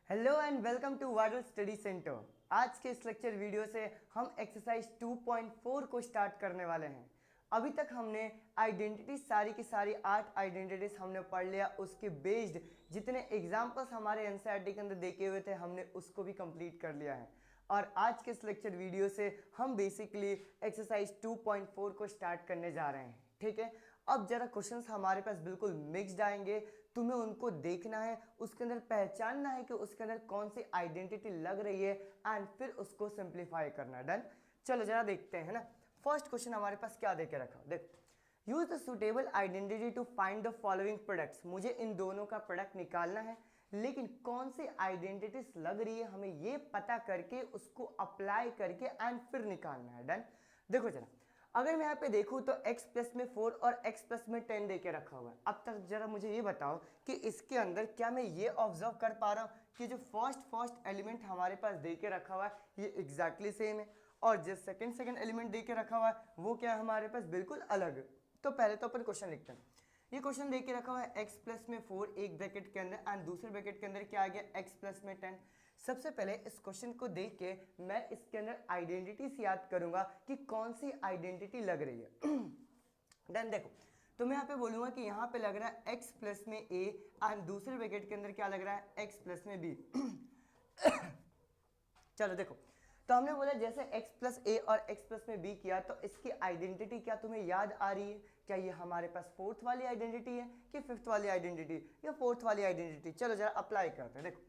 Hello and welcome to viral study centre. आज के इस लेक्चर वीडियो से हम एक्सरसाइज 2.4 को स्टार्ट करने वाले हैं। अभी तक हमने आइडेंटिटी सारी की सारी 8 आइडेंटिटीज हमने पढ़ लिया। उसके बेस्ड जितने एग्जाम्पल्स हमारे एनसीईआरटी के अंदर देखे हुए थे हमने उसको भी कंप्लीट कर लिया है। और आज के इस लेक्चर वीडियो से हम बेसिकली एक्सरसाइज 2.4 को स्टार्ट करने जा रहे हैं। ठीक है, अब जरा क्वेश्चंस हमारे पास बिल्कुल मिक्स्ड आएंगे, तुम्हें उनको देखना है, उसके अंदर पहचानना है कि उसके अंदर कौन सी आइडेंटिटी लग रही है एंड फिर उसको सिंप्लीफाई करना। डन, चलो जरा देखते हैं ना। फर्स्ट क्वेश्चन हमारे पास क्या देके रखा, देख, use the suitable identity to find the following products. मुझे इन दोनों का प्रोडक्ट निकालना है, लेकिन कौन सी आइडेंटिटीज लग रही है हमें ये पता करके उसको अप्लाई करके एंड फिर निकालना है। डन, देखो जरा, अगर मैं यहाँ पे देखूं तो x प्लस में 4 और x प्लस में 10 देके रखा हुआ है। अब तक जरा मुझे ये बताओ कि इसके अंदर क्या मैं ये ऑब्जर्व कर पा रहा हूँ कि जो फर्स्ट एलिमेंट हमारे पास देके रखा हुआ है ये एग्जैक्टली सेम है, और जो सेकंड एलिमेंट देके रखा हुआ है वो क्या है हमारे पास बिल्कुल अलग है। तो पहले तो अपन क्वेश्चन लिखते हैं। ये क्वेश्चन देके रखा हुआ है x प्लस में 4 एक ब्रैकेट के अंदर एंड दूसरे ब्रैकेट के अंदर क्या आ गया x प्लस में 10। सबसे पहले इस क्वेश्चन को देख के मैं इसके अंदर आइडेंटिटीज याद करूंगा कि कौन सी आइडेंटिटी लग रही है। डन, देखो, तो मैं यहाँ पे बोलूंगा कि यहाँ पे लग रहा है x प्लस में a एंड दूसरे ब्रैकेट के अंदर क्या लग रहा है x प्लस में b। चलो देखो, तो हमने बोला जैसे x प्लस ए और x प्लस में b किया तो इसकी आइडेंटिटी क्या तुम्हें याद आ रही है? क्या ये हमारे पास फोर्थ वाली आइडेंटिटी है कि फिफ्थ वाली आइडेंटिटी या फोर्थ वाली आइडेंटिटी? चलो जरा अप्लाई करते हैं। देखो,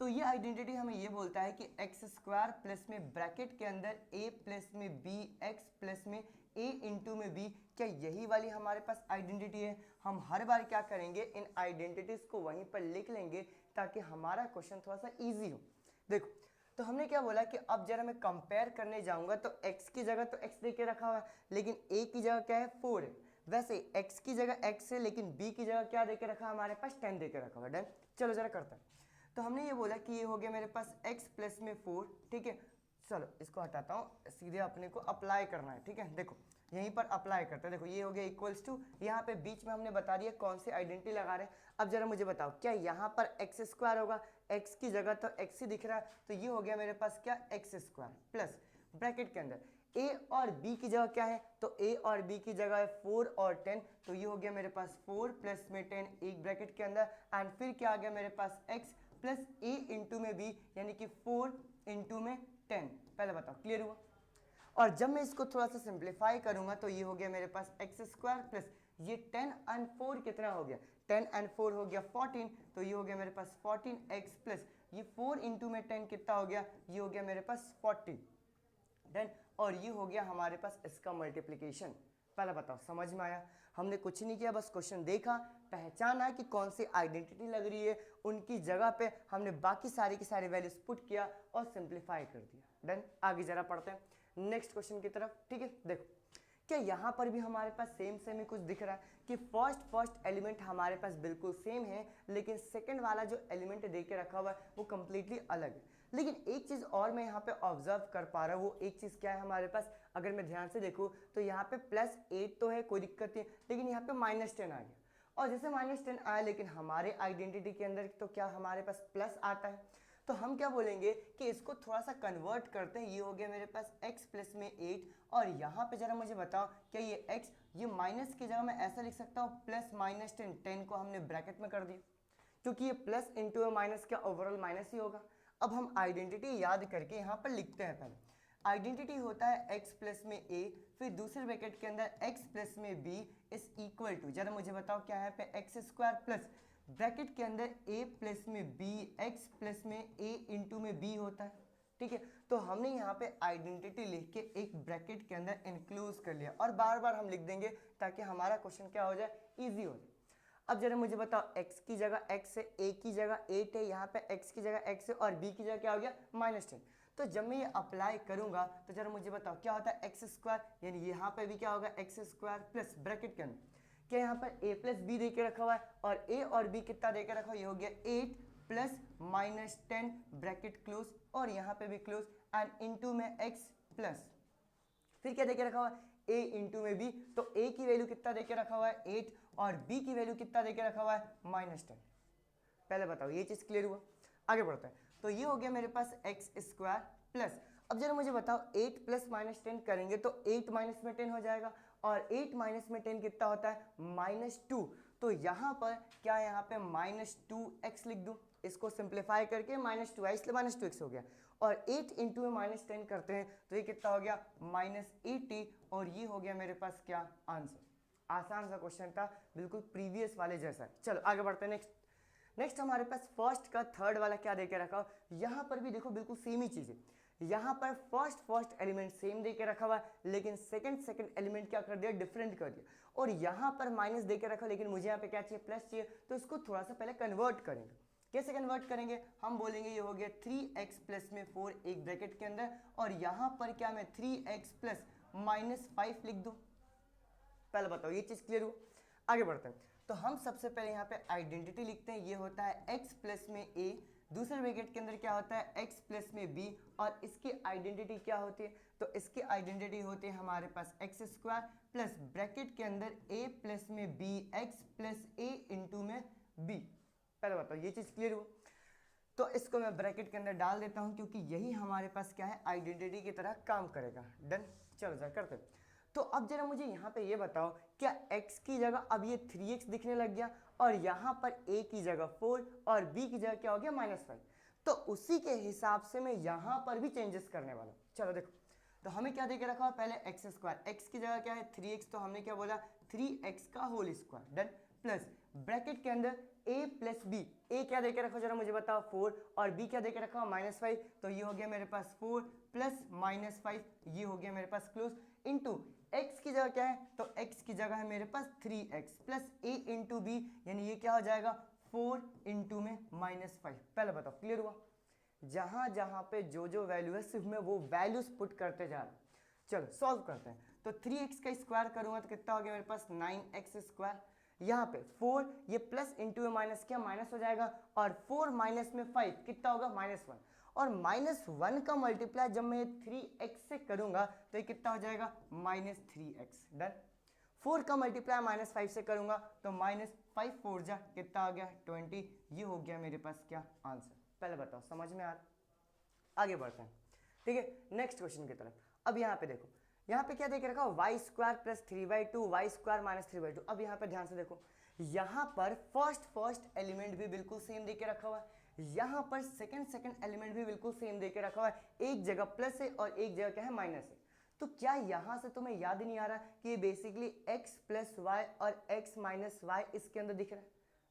तो ये आइडेंटिटी हमें ये बोलता है कि एक्स स्क्वायर प्लस में ब्रैकेट के अंदर a प्लस में b एक्स प्लस में a इंटू में b, क्या यही वाली हमारे पास आइडेंटिटी है? हम हर बार क्या करेंगे, इन आइडेंटिटीज को वहीं पर लिख लेंगे ताकि हमारा क्वेश्चन थोड़ा सा ईजी हो। देखो, तो हमने क्या बोला कि अब जरा मैं कंपेयर करने जाऊंगा तो x की जगह तो x दे के रखा हुआ है, लेकिन a की जगह क्या है 4 है। वैसे x की जगह x है, लेकिन b की जगह क्या दे के रखा है हमारे पास 10 दे के रखा हुआ है। डन, चलो जरा करते हैं। तो हमने ये बोला कि ये हो गया मेरे पास x प्लस में 4। ठीक है, चलो इसको हटाता हूँ, सीधे अपने को अप्लाई करना है। ठीक है, देखो यहीं पर अप्लाई करते हैं। देखो ये हो गया इक्वल्स टू, यहाँ पे बीच में हमने बता दिया कौन सी आइडेंटिटी लगा रहे हैं। अब जरा मुझे बताओ क्या यहाँ पर एक्स स्क्वायर होगा? एक्स की जगह तो एक्स ही दिख रहा है, तो ये हो गया मेरे पास क्या एक्स स्क्वायर प्लस ब्रैकेट के अंदर a और b की जगह क्या है, तो a और b की जगह है 4 और 10, तो ये हो गया मेरे पास 4 प्लस में 10 एक ब्रैकेट के अंदर एंड फिर क्या आ गया मेरे पास x प्लस a इंटू में b यानी कि 4 इंटू में 10। पहले बताओ क्लियर हुआ? और जब मैं इसको थोड़ा सा सिंप्लीफाई करूंगा तो ये हो गया मेरे पास एक्स स्क्वायर प्लस ये 10 एंड 4 कितना हो गया, 10 एंड 4 हो गया 14, तो ये हो गया मेरे पास 14x प्लस ये 4 इंटू में 10 कितना हो गया, ये हो गया मेरे पास 40। डन, और ये हो गया हमारे पास इसका मल्टीप्लीकेशन। पहले बताओ समझ में आया? हमने कुछ नहीं किया, बस क्वेश्चन देखा, पहचाना कि कौन सी आइडेंटिटी लग रही है, उनकी जगह पे हमने बाकी सारी की सारी वैल्यूज पुट किया और सिंप्लीफाई कर दिया। डन, आगे जरा पढ़ते हैं नेक्स्ट क्वेश्चन की तरफ। ठीक है, देखो क्या यहाँ पर भी हमारे पास सेम ही कुछ दिख रहा है कि फर्स्ट एलिमेंट हमारे पास बिल्कुल सेम है, लेकिन सेकंड वाला जो एलिमेंट दे के रखा हुआ है वो कंप्लीटली अलग है। लेकिन एक चीज और मैं यहाँ पे ऑब्जर्व कर पा रहा हूँ, वो एक चीज क्या है हमारे पास, अगर मैं ध्यान से देखूँ तो यहाँ पे +8 तो है, कोई दिक्कत नहीं, लेकिन यहाँ पे -10 आ गया। और जैसे -10 आया, लेकिन हमारे आइडेंटिटी के अंदर तो क्या हमारे पास प्लस आता है, तो हम क्या बोलेंगे कि इसको थोड़ा सा कन्वर्ट करते हैं। ये हो गया मेरे पास x प्लस में 8, और यहाँ पे जरा मुझे बताओ क्या ये x, ये माइनस की जगह मैं ऐसा लिख सकता हूँ प्लस -10, 10 को हमने ब्रैकेट में कर दिया, क्योंकि ये प्लस इंटू माइनस क्या ओवरऑल माइनस ही होगा। अब हम आइडेंटिटी याद करके यहाँ पर लिखते हैं। पहले आइडेंटिटी होता है x प्लस में a, फिर दूसरे ब्रैकेट के अंदर x प्लस में b इज इक्वल टू, जरा मुझे बताओ क्या है पे एक्स स्क्वायर प्लस ब्रैकेट के अंदर a प्लस में b x प्लस में a इंटू में b होता है। ठीक है, तो हमने यहाँ पे आइडेंटिटी लिख के एक ब्रैकेट के अंदर इंक्लूड कर लिया, और बार बार हम लिख देंगे ताकि हमारा क्वेश्चन क्या हो जाए, ईजी हो जाए। अब जरा मुझे बताओ x की जगह x है, a की जगह 8 है, यहाँ पे x की जगह x है और b की जगह क्या हो गया -10। तो जब मैं ये अप्लाई करूंगा तो जरा मुझे बताओ क्या होता है एक्स स्क्वायर, यानी यहाँ पे भी क्या होगा एक्स स्क्वायर प्लस ब्रैकेट के अंदर क्या यहाँ पर a प्लस बी दे के रखा हुआ है, और a और b कितना दे के रखा हुआ है, ये हो गया 8 प्लस -10 ब्रैकेट क्लोज, और यहाँ पे भी क्लोज एंड इंटू में x प्लस फिर क्या देके रखा हुआ है a इंटू में b, तो a की वैल्यू कितना देके रखा हुआ है 8 और b की वैल्यू कितना देके रखा हुआ है -10। पहले बताओ ये चीज क्लियर हुआ? आगे बढ़ते हैं। तो ये हो गया मेरे पास एक्स स्क्वायर प्लस, अब जरा मुझे बताओ 8 प्लस माइनस 10 करेंगे तो 8 माइनस में 10 हो जाएगा, और 8 माइनस में 10 कितना होता है -2। तो यहाँ पर क्या यहाँ पे -2x लिख दूँ, इसको सिंप्लीफाई करके -2 है इसलिए -2x हो गया, और 8 इंटू में -10 करते हैं तो ये कितना हो गया -80, और ये हो गया मेरे पास क्या आंसर। आसान सा क्वेश्चन था, बिल्कुल प्रीवियस वाले जैसा। चलो आगे बढ़ते हैं। नेक्स्ट हमारे पास फर्स्ट का थर्ड वाला क्या देके रखा हो, यहाँ पर भी देखो बिल्कुल सेम ही चीज़ है। यहाँ पर फर्स्ट एलिमेंट सेम देके रखा हुआ है, लेकिन सेकंड एलिमेंट क्या कर दिया, डिफरेंट कर दिया। और यहाँ पर माइनस देके रखा, लेकिन मुझे यहाँ पे क्या चाहिए, प्लस चाहिए, तो इसको थोड़ा सा पहले कन्वर्ट करेंगे। कैसे कन्वर्ट करेंगे, हम बोलेंगे ये हो गया 3x प्लस में 4 एक ब्रैकेट के अंदर, और यहाँ पर क्या मैं 3x प्लस -5 लिख दूँ। पहले बताओ ये चीज़ क्लियर हो। आगे बढ़ते हैं। तो हम सबसे पहले यहाँ पे आइडेंटिटी लिखते हैं, ये होता है x प्लस में a, दूसरे ब्रैकेट के अंदर क्या होता है x प्लस में b, और इसकी आइडेंटिटी क्या होती है, तो इसकी आइडेंटिटी होती है हमारे पास एक्स स्क्वायर प्लस ब्रैकेट के अंदर a प्लस में b x plus a into में b। पहले बताओ ये चीज़ क्लियर हो। तो इसको मैं ब्रैकेट के अंदर डाल देता हूँ, क्योंकि यही हमारे पास क्या है, आइडेंटिटी की तरह काम करेगा। डन, चलो जा करते हैं। तो अब जरा मुझे यहाँ पे ये बताओ, क्या x की जगह अब ये 3x दिखने लग गया, और यहाँ पर a की जगह 4 और b की जगह क्या हो गया -5, तो उसी के हिसाब से मैं यहाँ पर भी चेंजेस करने वाला हूँ। चलो देखो, तो हमें क्या देके रखा है, पहले एक्स स्क्वायर, x की जगह क्या है 3x, तो हमने क्या बोला 3x का whole square. Done, plus bracket के अंदर a प्लस बी, a क्या देके रखा जरा मुझे बताओ 4, और b क्या देके रखा -5, तो ये हो गया मेरे पास 4 प्लस -5, ये हो गया मेरे पास क्लोज, इंटू x की जगह क्या है, तो x की जगह है मेरे पास 3x plus a into b, यानी ये क्या हो जाएगा 4 इंटू में -5। पहले बताओ क्लियर हुआ। जहां जहां पे जो वैल्यू है सिर्फ मैं वो वैल्यूज पुट करते जा रहा हूँ। चलो सॉल्व करते हैं। तो 3x का स्क्वायर करूंगा तो कितना हो गया मेरे पास 9x स्क्वायर, यहाँ पे 4 ये प्लस इंटू में माइनस क्या माइनस हो जाएगा, और 4 माइनस में 5 कितना होगा -1, और -1 का मल्टीप्लाई जब मैं 3x से करूंगा तो ये कितना हो जाएगा -3x। डन, 4 का मल्टीप्लाई -5 से करूंगा तो -5 4 जा कितना आ गया 20, ये हो गया मेरे पास क्या आंसर। पहले बताओ समझ में आ रहा। आगे बढ़ते हैं, ठीक है नेक्स्ट क्वेश्चन की तरफ। अब यहाँ पे देखो, यहाँ पे क्या देख रखा है y square plus 3/2 y square -3/2। अब यहाँ पे ध्यान से देखो, यहाँ पर फर्स्ट एलिमेंट भी बिल्कुल सेम देके रखा हुआ है, यहाँ पर सेकंड एलिमेंट भी बिल्कुल सेम देके रखा हुआ है, एक जगह प्लस है और एक जगह क्या है माइनस है। तो क्या यहाँ से तुम्हें याद नहीं आ रहा कि ये बेसिकली x प्लस वाई और x माइनस वाई इसके अंदर दिख रहा है,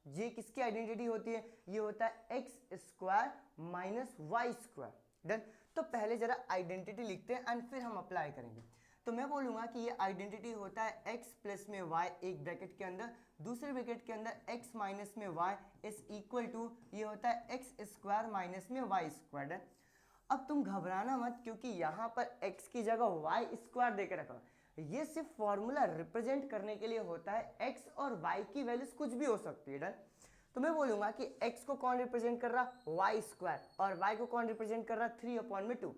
ये किसकी आइडेंटिटी होती है, ये होता है x square minus y square. Done, तो पहले जरा आइडेंटिटी लिखते हैं एंड फिर हम अप्लाई करेंगे। तो मैं बोलूंगा कि ये आइडेंटिटी होता है x प्लस में y एक ब्रैकेट के अंदर, दूसरे ब्रैकेट के अंदर x माइनस में y इज इक्वल टू ये होता है एक्स स्क्वायर माइनस में वाई स्क्वायर। अब तुम घबराना मत, क्योंकि यहाँ पर x की जगह y स्क्वायर देके रखा, ये सिर्फ फॉर्मूला रिप्रेजेंट करने के लिए होता है, x और y की वैल्यूज कुछ भी हो सकती है। डन, तो मैं बोलूंगा कि x को कौन रिप्रेजेंट कर रहा y स्क्वायर, और y को कौन रिप्रेजेंट कर रहा 3/2।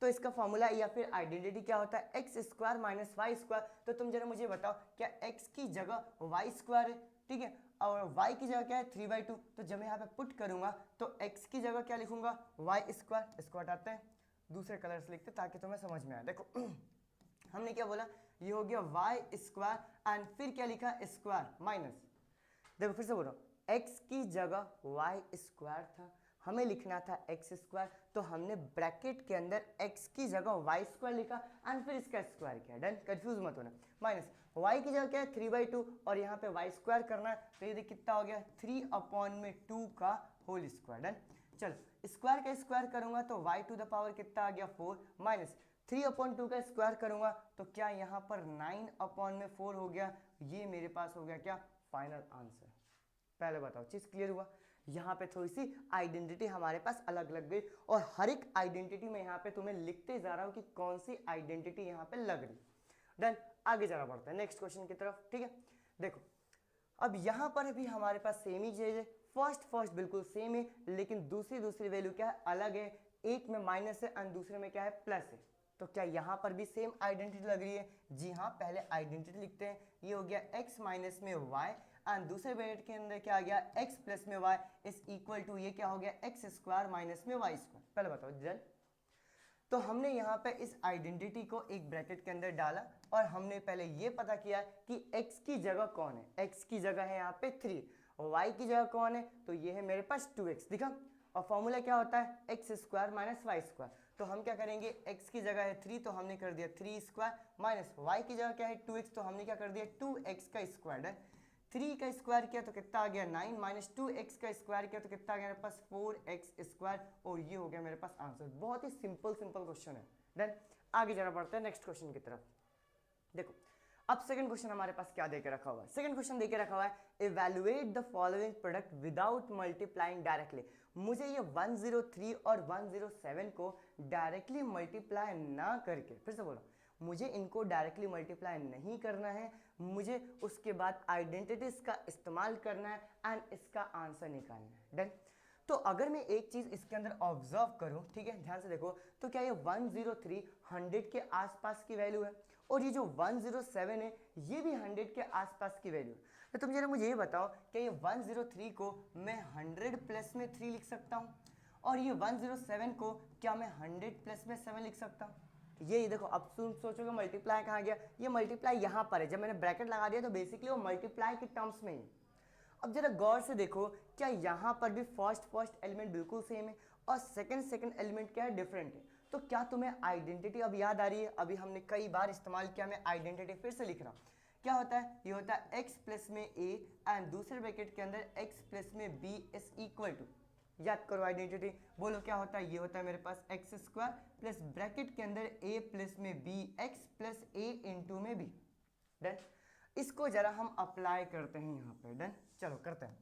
तो इसका फॉर्मूला या फिर आइडेंटिटी क्या होता है x square minus y square. तो तुम जरा मुझे बताओ, क्या x की जगह y स्क्वायर है, ठीक है, और y की जगह क्या है 3/2। तो जब मैं यहाँ पे पुट करूंगा तो x की जगह क्या लिखूंगा y स्क्वायर, इसको हटाते हैं दूसरे कलर से लिखते ताकि तुम्हें समझ में आए। देखो हमने क्या बोला, ये हो गया y स्क्वायर एंड फिर क्या लिखा स्क्वायर माइनस, देखो फिर से बोलो x की जगह y स्क्वायर था, हमें लिखना था एक्स स्क्वायर, तो हमने ब्रैकेट के अंदर x की जगह वाई स्क्वायर लिखा एंड फिर इसका स्क्वायर किया। डन, कंफ्यूज मत होना। माइनस y की जगह क्या है 3/2 और यहाँ पे y स्क्वायर करना है, तो ये देख कितना हो गया 3/2 का होल स्क्वायर। डन, चलो स्क्वायर का स्क्वायर करूंगा तो y टू द पावर कितना आ गया 4, माइनस 3/2 का स्क्वायर करूंगा तो क्या यहाँ पर 9/4 हो गया, ये मेरे पास हो गया क्या फाइनल आंसर। पहले बताओ चीज क्लियर हुआ। यहाँ पे थोड़ी सी आइडेंटिटी हमारे पास अलग लग गई, और हर एक आइडेंटिटी में यहाँ पे तुम्हें लिखते जा रहा हूँ कि कौन सी आइडेंटिटी यहाँ पे लग रही। डन, आगे जाना पड़ता है नेक्स्ट क्वेश्चन की तरफ, ठीक है। देखो अब यहाँ पर भी हमारे पास सेम ही चीज है, फर्स्ट बिल्कुल सेम है, लेकिन दूसरी वैल्यू क्या है अलग है, एक में माइनस है और दूसरे में क्या है प्लस है। तो क्या यहाँ पर भी सेम आइडेंटिटी लग रही है? जी हाँ, पहले आइडेंटिटी लिखते हैं, ये हो गया x माइनस में y एंड दूसरे ब्रैकेट के अंदर क्या आ गया x प्लस में y इज इक्वल टू ये क्या हो गया x स्क्वायर माइनस में y स्क्वायर। पहले बताओ जल। तो हमने यहाँ पे इस आइडेंटिटी को एक ब्रैकेट के अंदर डाला और हमने पहले ये पता किया कि x की जगह कौन है। x की जगह है यहाँ पे 3 और y की जगह कौन है, तो ये है मेरे पास 2x। दिखा, और फॉर्मूला क्या होता है x square minus y square. तो हम क्या करेंगे, x की जगह है 3 तो हमने कर दिया 3 स्क्वायर, माइनस y की जगह क्या है 2x तो हमने क्या कर दिया 2x का स्क्वायर है। 3 का स्क्वायर किया तो कितना आ गया 9, माइनस 2x का स्क्वायर किया तो कितना आ गया मेरे पास 4x स्क्वायर, और ये हो गया मेरे पास आंसर। बहुत ही सिंपल क्वेश्चन है। देन आगे जाना पड़ता है नेक्स्ट क्वेश्चन की तरफ। देखो अब सेकंड क्वेश्चन हमारे पास क्या देके रखा हुआ है। सेकंड क्वेश्चन देके रखा हुआ है evaluate the following product without multiplying directly. मुझे ये 103 और 107 को डायरेक्टली मल्टीप्लाई ना करके, फिर से बोलो, मुझे इनको डायरेक्टली मल्टीप्लाई नहीं करना है, मुझे उसके बाद आइडेंटिटीज का इस्तेमाल करना है एंड इसका आंसर निकालना है। डन। तो अगर मैं एक चीज इसके अंदर ऑब्जर्व करूं, ठीक है, ध्यान से देखो, तो क्या ये 103 100 के आसपास की वैल्यू है और ये जो 107 है ये भी 100 के आसपास की वैल्यू है। तो तुम जरा मुझे ये बताओ कि ये 103 को मैं 100 प्लस में 3 लिख सकता हूँ और ये 107 को क्या मैं 100 प्लस में 7 लिख सकता हूँ? ये देखो, अब तुम सोचोगे मल्टीप्लाई कहाँ गया, ये मल्टीप्लाई यहाँ पर है। जब मैंने ब्रैकेट लगा दिया तो बेसिकली वो मल्टीप्लाई के टर्म्स में ही है। अब जरा गौर से देखो, क्या यहाँ पर भी फर्स्ट एलिमेंट बिल्कुल सेम है और सेकंड एलिमेंट क्या है, डिफरेंट है। तो क्या तुम्हें आइडेंटिटी अब याद आ रही है? अभी हमने कई बार इस्तेमाल किया, मैं आइडेंटिटी फिर से लिख रहा हूँ। क्या होता है, ये होता है x प्लस में a एंड दूसरे ब्रैकेट के अंदर x प्लस में b इज इक्वल टू, याद करो आइडेंटिटी, बोलो क्या होता है, ये होता है मेरे पास एक्स स्क्वायर प्लस ब्रैकेट के अंदर a प्लस में b x plus a into में b। डन। इसको जरा हम अप्लाई करते हैं यहाँ पे। डन, चलो करते हैं।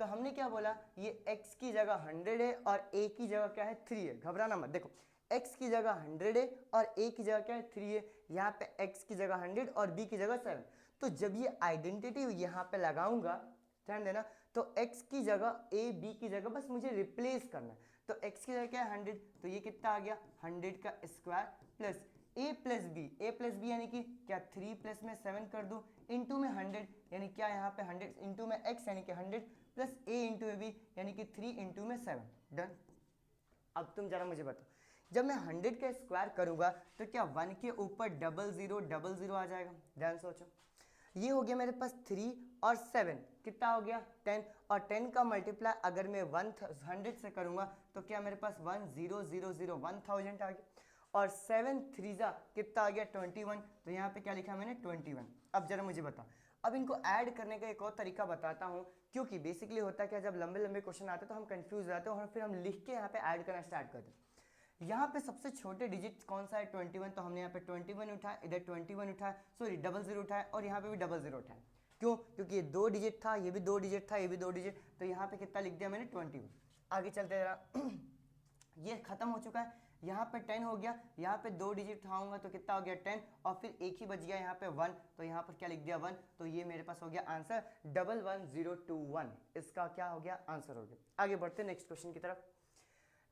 तो हमने क्या बोला, ये x की जगह 100 है और a की जगह क्या है 3 है। घबराना मत, देखो x की जगह 100 है और a की जगह क्या है 3 है। यहाँ पे x की जगह 100 और b की जगह 7। तो जब ये आइडेंटिटी यहाँ पे लगाऊंगा, ध्यान देना, तो x की जगह a b की जगह बस मुझे रिप्लेस करना है। तो x की जगह क्या है 100, तो ये कितना आ गया 100 का square plus a plus b यानी कि क्या 3 प्लस में 7 कर दूं इंटू में 100 यानी क्या यहाँ पे 100 इंटू में x यानी कि 100 प्लस a इंटू b यानी कि 3 इंटू में 7। डन। अब तुम जरा मुझे बताओ, जब मैं 100 का स्क्वायर करूंगा तो क्या 1 के ऊपर 0000 आ जाएगा? ध्यान सोचो, ये हो गया मेरे पास 3 और 7 कितना हो गया 10, और 10 का मल्टीप्लाई अगर मैं 100 से करूंगा तो क्या मेरे पास 1000 आ गया, और 7 3 जा कितना आ गया 21। तो यहाँ पे क्या लिखा मैंने 21। अब जरा मुझे बताओ, अब इनको ऐड करने का एक और तरीका बताता हूँ, क्योंकि बेसिकली होता है क्या, जब लंबे लंबे क्वेश्चन आते हैं तो हम कंफ्यूज हो जाते हैं और फिर हम लिख के यहाँ पे ऐड करना स्टार्ट करते हैं। यहाँ पे सबसे छोटे डिजिट कौन सा है 21, तो हमने यहाँ पे 21 उठाया, इधर 21 उठाया, सॉरी 00 उठाया और यहाँ पे भी 00 उठाया। क्यों? क्योंकि ये 2 डिजिट था, ये भी 2 डिजिट था, ये भी 2 डिजिट, तो यहाँ पे कितना लिख दिया मैंने 21। आगे चलते जरा ये खत्म हो चुका है, यहाँ पे 10 हो गया, यहाँ पे 2 डिजिट उठाऊंगा तो कितना हो गया 10 और फिर एक ही बच गया यहाँ पे 1, तो यहाँ पर क्या लिख दिया 1, तो ये मेरे पास हो गया आंसर 11021। इसका क्या हो गया आंसर हो गया। आगे बढ़ते नेक्स्ट क्वेश्चन की तरफ।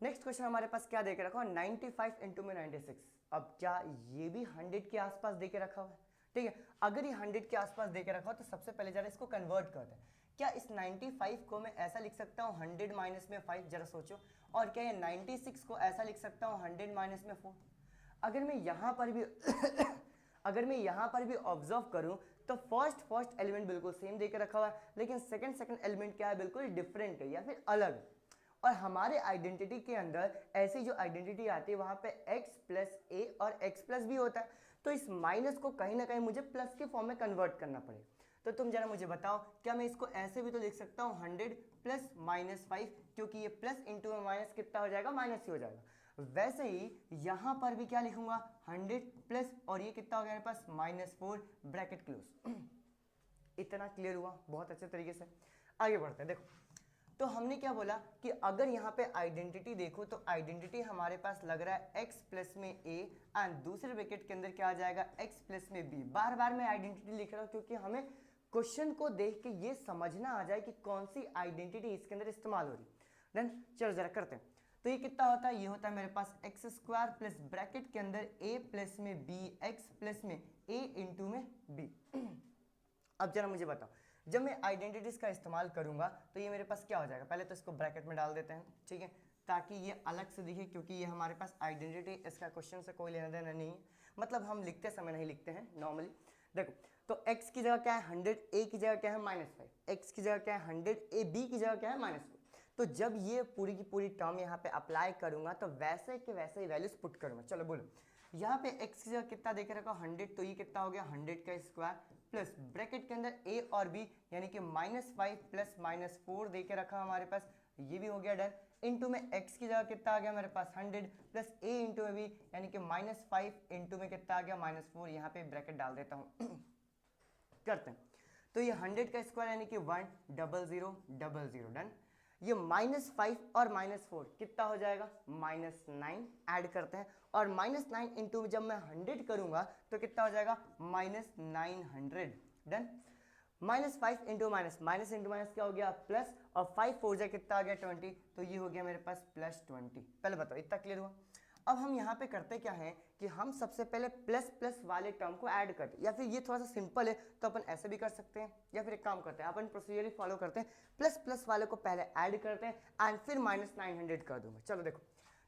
नेक्स्ट क्वेश्चन हमारे पास क्या देके रखा हुआ 95 इंटू में 96। अब क्या ये भी 100 के आसपास देके रखा हुआ है? ठीक है, अगर ये 100 के आसपास देके रखा हो तो सबसे पहले जरा इसको कन्वर्ट करते हैं। क्या इस 95 को मैं ऐसा लिख सकता हूँ 100 माइनस में 5, जरा सोचो, और क्या ये 96 को ऐसा लिख सकता हूँ 100 माइनस में 4? अगर मैं यहाँ पर भी अगर मैं यहाँ पर भी ऑब्जर्व करूँ तो फर्स्ट एलिमेंट बिल्कुल सेम देके रखा हुआ है, लेकिन सेकंड एलिमेंट क्या है, बिल्कुल डिफरेंट है या फिर अलग है। और हमारे आइडेंटिटी के अंदर ऐसी जो आइडेंटिटी आती है वहां पे x प्लस ए और x प्लस भी होता है, तो इस माइनस को कहीं ना कहीं मुझे प्लस के फॉर्म में कन्वर्ट करना पड़ेगा। तो तुम जरा मुझे बताओ, क्या मैं इसको ऐसे भी तो लिख सकता हूँ 100 प्लस माइनस 5, क्योंकि ये प्लस इंटू में माइनस कितना हो जाएगा, माइनस ही हो जाएगा। वैसे ही यहाँ पर भी क्या लिखूंगा 100 प्लस और ये कितना हो गया मेरे पास -4 ब्रैकेट क्लोज। इतना क्लियर हुआ बहुत अच्छे तरीके से। आगे बढ़ते हैं। देखो, तो हमने क्या बोला कि अगर यहाँ पे आइडेंटिटी देखो तो आइडेंटिटी हमारे पास लग रहा है x प्लस में a एंड दूसरे ब्रैकेट के अंदर क्या आ जाएगा x प्लस में b। बार बार मैं आइडेंटिटी लिख रहा हूँ क्योंकि हमें क्वेश्चन को देख के ये समझना आ जाए कि कौन सी आइडेंटिटी इसके अंदर इस्तेमाल हो रही। देन चलो जरा करते हैं। तो ये कितना होता है, ये होता है मेरे पास एक्स स्क्वायर प्लस ब्रैकेट के अंदर a प्लस में b x प्लस में a इंटू में b। अब जरा मुझे बताओ, जब मैं आइडेंटिटीज का इस्तेमाल करूंगा तो ये मेरे पास क्या हो जाएगा, पहले तो इसको ब्रैकेट में डाल देते हैं, ठीक है, ताकि ये अलग से दिखे, क्योंकि ये हमारे पास आइडेंटिटी, इसका क्वेश्चन से कोई लेना देना नहीं है, मतलब हम लिखते समय नहीं लिखते हैं नॉर्मली। देखो तो x की जगह क्या है 100, a की जगह क्या है -5, x की जगह क्या है 100, a b की जगह क्या है -4। तो जब ये पूरी की पूरी टर्म यहाँ पे अप्लाई करूंगा तो वैसे के वैसे ही वैल्यूज पुट करूंगा। चलो बोलो, यहाँ पे x की जगह कितना देके रखा 100, तो ये कितना हो गया 100 का स्क्वायर, प्लस ब्रैकेट के अंदर a और b यानी कि -5 प्लस -4 देके रखा हमारे पास, ये भी हो गया डन। इंटू में x की जगह कितना आ गया मेरे पास 100 प्लस a इंटू में b यानी कि -5 इंटू में कितना आ गया -4, यहाँ पे ब्रैकेट डाल देता हूँ करते हैं। तो ये 100 का स्क्वायर यानी कि 10000 डन। ये -5 और -4 कितना हो जाएगा -9, ऐड करते हैं, और -9 इंटू जब मैं 100 करूंगा तो कितना हो जाएगा -900 done. -5 into minus into minus क्या हो गया प्लस, और 5 4 जा कितना आ गया 20, तो ये हो गया मेरे पास +20। पहले बताओ इतना क्लियर हुआ। अब हम यहाँ पे करते क्या है कि हम सबसे पहले प्लस प्लस वाले टर्म को ऐड करते हैं, या फिर ये थोड़ा सा सिंपल है तो अपन ऐसे भी कर सकते हैं, या फिर एक काम करते हैं अपन प्रोसीजर फॉलो करते हैं, प्लस प्लस वाले को पहले ऐड करते हैं एंड फिर -900 कर दूंगा। चलो देखो,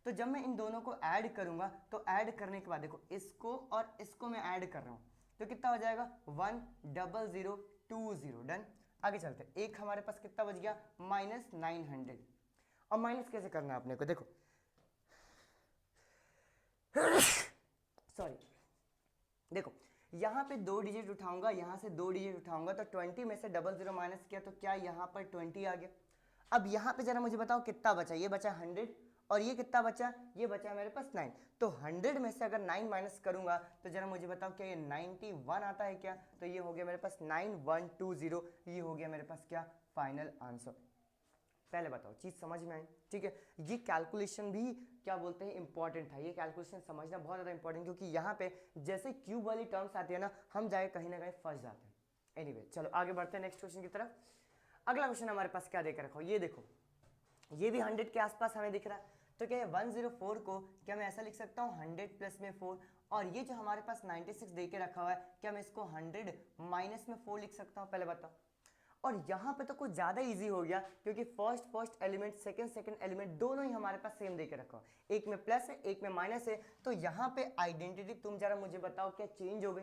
तो जब मैं इन दोनों को ऐड करूंगा तो ऐड करने के बाद देखो इसको और इसको मैं ऐड कर रहा हूँ, तो कितना हो जाएगा 10020 डन। आगे चलते हैं, एक हमारे पास कितना बच गया -900, और माइनस कैसे करना है अपने को, देखो सॉरी, देखो यहाँ पे 2 डिजिट उठाऊंगा, यहाँ से 2 डिजिट उठाऊंगा, तो 20 में से 00 माइनस किया तो क्या यहाँ पर 20 आ गया। अब यहाँ पे जरा मुझे बताओ कितना बचा, ये बचा 100 और ये कितना बचा, ये बचा मेरे पास 9। तो 100 में से अगर 9 माइनस करूंगा तो जरा मुझे बताओ क्या ये 91 आता है क्या, तो ये हो गया मेरे पास 9120, ये हो गया मेरे पास क्या फाइनल आंसर। पहले बताओ चीज समझ में आई, ठीक है। ये कैलकुलेशन भी क्या बोलते हैं इंपॉर्टेंट है, ये कैलकुलेशन समझना बहुत ज्यादा इंपॉर्टेंट, क्योंकि यहाँ पे जैसे क्यूब वाली टर्म्स आती है ना, हम जाए कहीं ना कहीं फंस जाते हैं। एनीवे चलो आगे बढ़ते हैं नेक्स्ट क्वेश्चन की तरफ। अगला क्वेश्चन हमारे पास क्या देकर रखा हो, ये देखो, ये भी 100 के आसपास हमें दिख रहा है, तो क्या 104 को क्या मैं ऐसा लिख सकता हूँ 100 प्लस में 4, और ये जो हमारे पास 96 दे के रखा हुआ है, क्या मैं इसको 100 माइनस में 4 लिख सकता हूँ, पहले बताओ। और यहाँ पे तो कुछ ज़्यादा इजी हो गया, क्योंकि फर्स्ट एलिमेंट सेकंड एलिमेंट दोनों ही हमारे पास सेम देके रखा हो, एक में प्लस है एक में माइनस है, तो यहाँ पे आइडेंटिटी तुम जरा मुझे बताओ क्या चेंज हो गई,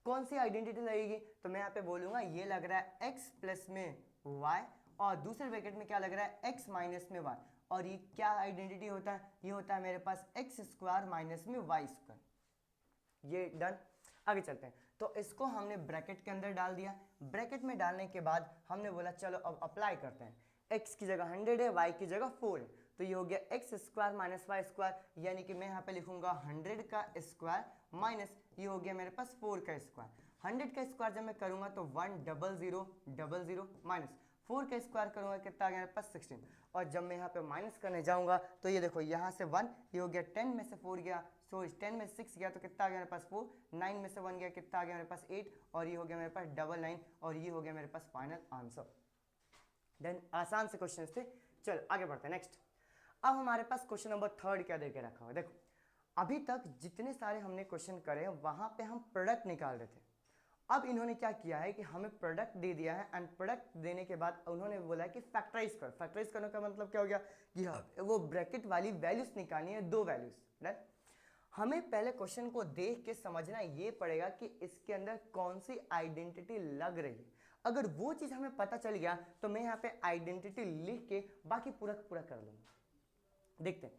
कौन सी आइडेंटिटी लगेगी। तो मैं यहाँ पे बोलूंगा ये लग रहा है x प्लस में y, और दूसरे ब्रैकेट में क्या लग रहा है x माइनस में y, और ये क्या आइडेंटिटी होता है, ये होता है मेरे पास x स्क्वायर माइनस में y स्क्वायर। ये डन। आगे चलते हैं, तो इसको हमने ब्रैकेट के अंदर डाल दिया, ब्रैकेट में डालने के बाद हमने बोला चलो अब अप्लाई करते हैं, x की जगह 100 है, y की जगह 4 है, तो ये हो गया x square minus y square, यानी कि मैं यहाँ पे लिखूंगा 100 का स्क्वायर माइनस ये हो गया मेरे पास 4 का स्क्वायर। 100 का स्क्वायर जब मैं करूंगा तो 10000 माइनस 4 का स्क्वायर करूंगा कितना आ गया मेरे पास 16, और जब मैं यहाँ पे माइनस करने जाऊंगा तो ये देखो यहाँ से 1, ये हो गया 10 में से 4 गया, सो 10 में से 6 गया तो कितना आ गया मेरे पास 4, 9 में से 1 गया कितना आ गया मेरे पास 8, और ये हो गया मेरे पास 99, और ये हो गया मेरे पास फाइनल आंसर। देन आसान से क्वेश्चन थे, चलो आगे बढ़ते हैं नेक्स्ट। अब हमारे पास क्वेश्चन नंबर 3 क्या देके रखा हुआ, देखो अभी तक जितने सारे हमने क्वेश्चन करे वहां पे हम प्रोडक्ट निकाल रहे थे, अब इन्होंने क्या किया है कि हमें प्रोडक्ट दे दिया है, एंड प्रोडक्ट देने के बाद उन्होंने बोला है कि फैक्टराइज करो। फैक्टराइज करने का मतलब क्या हो गया कि वो ब्रैकेट वाली वैल्यूज निकालनी है, 2 वैल्यूज। राइट, हमें पहले क्वेश्चन को देख के समझना ये पड़ेगा कि इसके अंदर कौन सी आइडेंटिटी लग रही है। अगर वो चीज हमें पता चल गया तो मैं यहाँ पे आइडेंटिटी लिख के बाकी पूरा पूरा कर लूंगा। देखते हैं,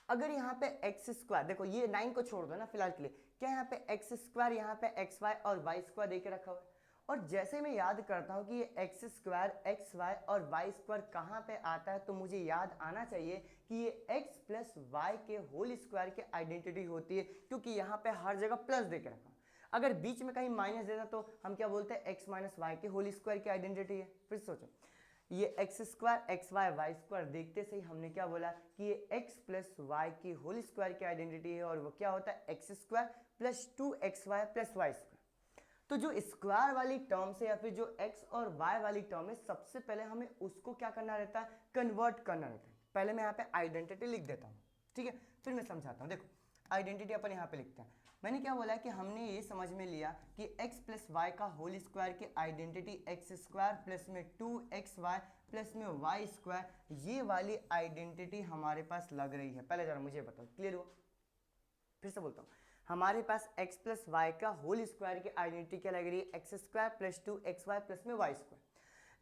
अगर यहाँ पे एक्स स्क्वायर, देखो ये 9 को छोड़ दो ना फिलहाल के लिए, क्या यहाँ पे एक्स स्क्वायर, यहाँ पे एक्स वाई और वाई स्क्वायर देके रखा हुआ है, और जैसे मैं याद करता हूँ कि ये एक्स स्क्वायर एक्स वाई और वाई स्क्वायर कहाँ पे आता है, तो मुझे याद आना चाहिए कि ये एक्स प्लस वाई के होल स्क्वायर की आइडेंटिटी होती है, क्योंकि यहाँ पे हर जगह प्लस देके रखा। अगर बीच में कहीं माइनस देता तो हम क्या बोलते हैं एक्स माइनस वाई के होल स्क्वायर की आइडेंटिटी है। फिर सोचो, ये x square x y y square देखते से ही हमने क्या बोला कि ये एक्स प्लस वाई की होल स्क्वायर की आइडेंटिटी है, और वो क्या होता है x square plus 2xy plus y square. तो जो स्क्वायर वाली टर्म से या फिर जो x और y वाली टर्म है, सबसे पहले हमें उसको क्या करना रहता है, कन्वर्ट करना रहता है। पहले मैं यहाँ पे आइडेंटिटी लिख देता हूँ, ठीक है, फिर मैं समझाता हूँ। देखो आइडेंटिटी अपन यहाँ पे लिखते हैं। मैंने क्या बोला कि हमने ये समझ में लिया कि x प्लस वाई का होल स्क्वायर की आइडेंटिटी एक्स स्क्वायर प्लस में 2xy प्लस में वाई स्क्वायर, ये वाली आइडेंटिटी हमारे पास लग रही है। पहले जरा मुझे बताओ, क्लियर हुआ? फिर से बोलता हूँ, हमारे पास x प्लस वाई का होल स्क्वायर की आइडेंटिटी क्या लग रही है? X square plus 2xy plus में वाई स्क्वायर।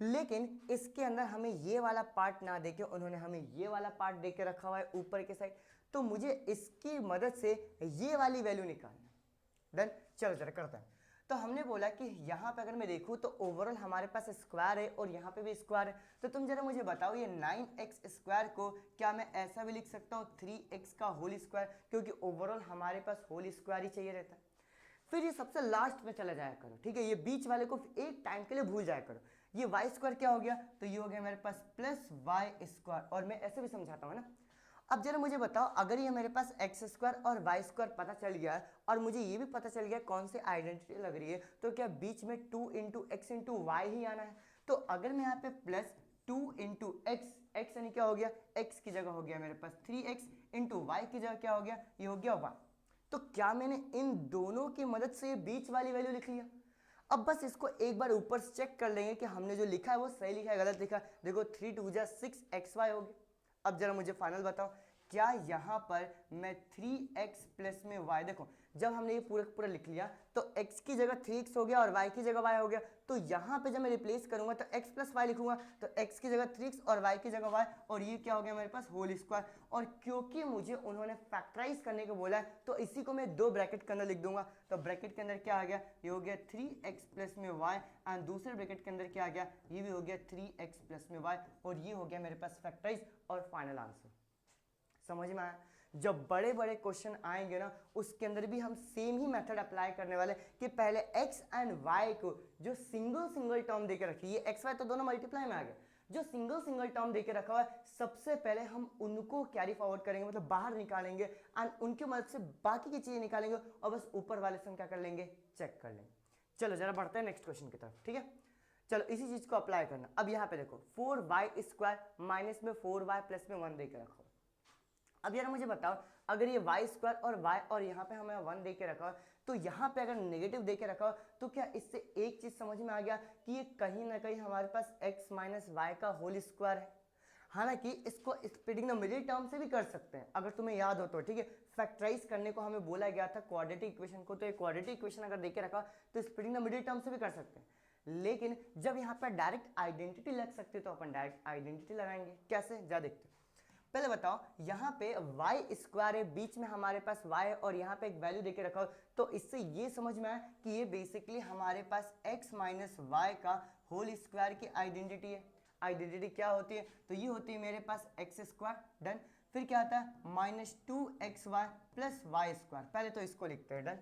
लेकिन इसके अंदर हमें ये वाला पार्ट ना देके उन्होंने हमें ये वाला पार्ट देके रखा हुआ है ऊपर के साइड, तो मुझे इसकी मदद से ये वाली वैल्यू निकालना है। डन, चलो जरा करते हैं। तो हमने बोला कि यहाँ पे अगर मैं देखूँ तो ओवरऑल हमारे पास स्क्वायर है और यहाँ पे भी स्क्वायर है। तो तुम जरा मुझे बताओ, ये 9x स्क्वायर को क्या मैं ऐसा भी लिख सकता हूँ 3x का होल स्क्वायर, क्योंकि ओवरऑल हमारे पास होल स्क्वायर ही चाहिए रहता है। फिर ये सबसे लास्ट में चला जाया करो, ठीक है? ये बीच वाले को एक टाइम के लिए भूल जाया करो। ये वाई स्क्वायर क्या हो गया? तो ये हो गया मेरे पास प्लस वाई स्क्वायर, और मैं ऐसे भी समझाता हूँ ना। अब जरा मुझे बताओ, अगर ये मेरे पास एक्स स्क्वायर और वाई स्क्वायर पता चल गया और मुझे ये भी पता चल गया कौन सी आइडेंटिटी लग रही है, तो क्या बीच में 2 into x into why he आना है? तो अगर मैं यहाँ पे प्लस 2 इंटू एक्स, एक्स यानी क्या हो गया? एक्स की जगह हो गया मेरे पास 3x इंटू वाई की जगह क्या हो गया? ये हो गया वाई। तो क्या मैंने इन दोनों की मदद से ये बीच वाली वैल्यू लिख लिया? अब बस इसको एक बार ऊपर से चेक कर लेंगे कि हमने जो लिखा है वो सही लिखा है गलत लिखा है। देखो 3 2 जा 6xy हो गया। अब जरा मुझे फाइनल बताओ, क्या यहाँ पर मैं 3x प्लस में y, देखो जब हमने ये पूरा लिख लिया तो x की जगह 3x हो गया और y की जगह y हो गया। तो यहाँ पे जब मैं रिप्लेस करूंगा तो x प्लस वाई लिखूंगा, तो x की जगह 3x और y की जगह y, और ये क्या हो गया मेरे पास? Whole square. और क्योंकि मुझे उन्होंने फैक्टराइज करने को बोला है तो इसी को मैं 2 ब्रैकेट के अंदर लिख दूंगा। तो ब्रैकेट के अंदर क्या आ गया? ये हो गया 3x प्लस में y, एंड दूसरे ब्रैकेट के अंदर क्या आ गया? ये भी हो गया 3x प्लस में y, और ये हो गया मेरे पास फैक्टराइज और फाइनल आंसर। समझ में आया? जब बड़े बड़े क्वेश्चन आएंगे ना, उसके अंदर भी हम सेम ही मेथड अप्लाई करने वाले कि पहले x एंड y को जो सिंगल टर्म देके रखी है, x y तो दोनों मल्टीप्लाई में आ गए, जो सिंगल टर्म देके रखा हुआ है सबसे पहले हम उनको कैरी फॉरवर्ड करेंगे, मतलब बाहर निकालेंगे, एंड उनकी मदद से बाकी की चीजें निकालेंगे, और बस ऊपर वाले से हम क्या कर लेंगे? चेक कर लेंगे। चलो जरा बढ़ते हैं नेक्स्ट क्वेश्चन की तरफ, ठीक है? चलो इसी चीज को अप्लाई करना। अब यहाँ पे देखो 4y स्क्वायर माइनस में 4y प्लस में 1 देके रखो। अब यार मुझे बताओ, अगर ये वाई स्क्वायर और वाई और यहाँ पे हमें 1 दे के रखा हो, तो यहाँ पे अगर नेगेटिव दे के रखा हो, तो क्या इससे एक चीज समझ में आ गया कि ये कहीं ना कहीं हमारे पास x माइनस वाई का होल स्क्वायर है। हालांकि इसको स्प्लिटिंग द मिडिल टर्म से भी कर सकते हैं, अगर तुम्हें याद हो तो, ठीक है? फैक्टराइज करने को हमें बोला गया था क्वाड्रेटिक इक्वेशन को, तो ये क्वाड्रेटिक इक्वेशन अगर देके रखा तो स्प्लिटिंग द मिडिल टर्म से भी कर सकते हैं। लेकिन जब यहाँ पे डायरेक्ट आइडेंटिटी लग सकती है तो अपन डायरेक्ट आइडेंटिटी लगाएंगे। कैसे? जा देखते हैं। पहले बताओ, यहाँ पे y स्क्वायर है, बीच में हमारे पास y है और यहाँ पे एक वैल्यू देके रखा हो, तो इससे ये समझ में आया कि ये बेसिकली हमारे पास x माइनस वाई का होल स्क्वायर की आइडेंटिटी है। आइडेंटिटी क्या होती है? तो ये होती है मेरे पास x स्क्वायर, डन। फिर क्या आता है? Minus 2xy plus y square. पहले तो इसको लिखते हैं, डन।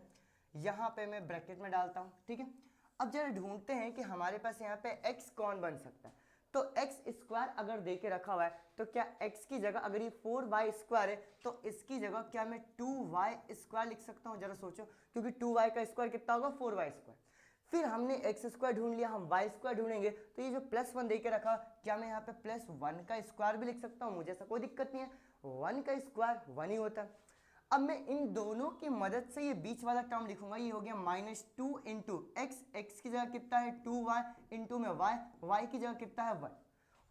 यहाँ पे मैं ब्रैकेट में डालता हूँ, ठीक है? अब जरा ढूंढते हैं कि हमारे पास यहाँ पे x कौन बन सकता है। तो x स्क्वायर अगर दे के रखा हुआ है, तो क्या x की जगह अगर ये 4y स्क्वायर है तो इसकी जगह क्या मैं 2y स्क्वायर लिख सकता हूँ? जरा सोचो, क्योंकि 2y का स्क्वायर कितना होगा? 4y square. फिर हमने x स्क्वायर ढूंढ लिया, हम y स्क्वायर ढूंढेंगे, तो ये जो प्लस 1 दे के रखा, क्या मैं यहाँ पे प्लस 1 का स्क्वायर भी लिख सकता हूँ? मुझे ऐसा कोई दिक्कत नहीं है, 1 का स्क्वायर 1 ही होता है। अब मैं इन दोनों की मदद से ये बीच वाला टर्म लिखूंगा, ये हो गया माइनस 2 इंटू एक्स, एक्स की जगह कितना है 2y, इंटू में y, y की जगह कितना है 1।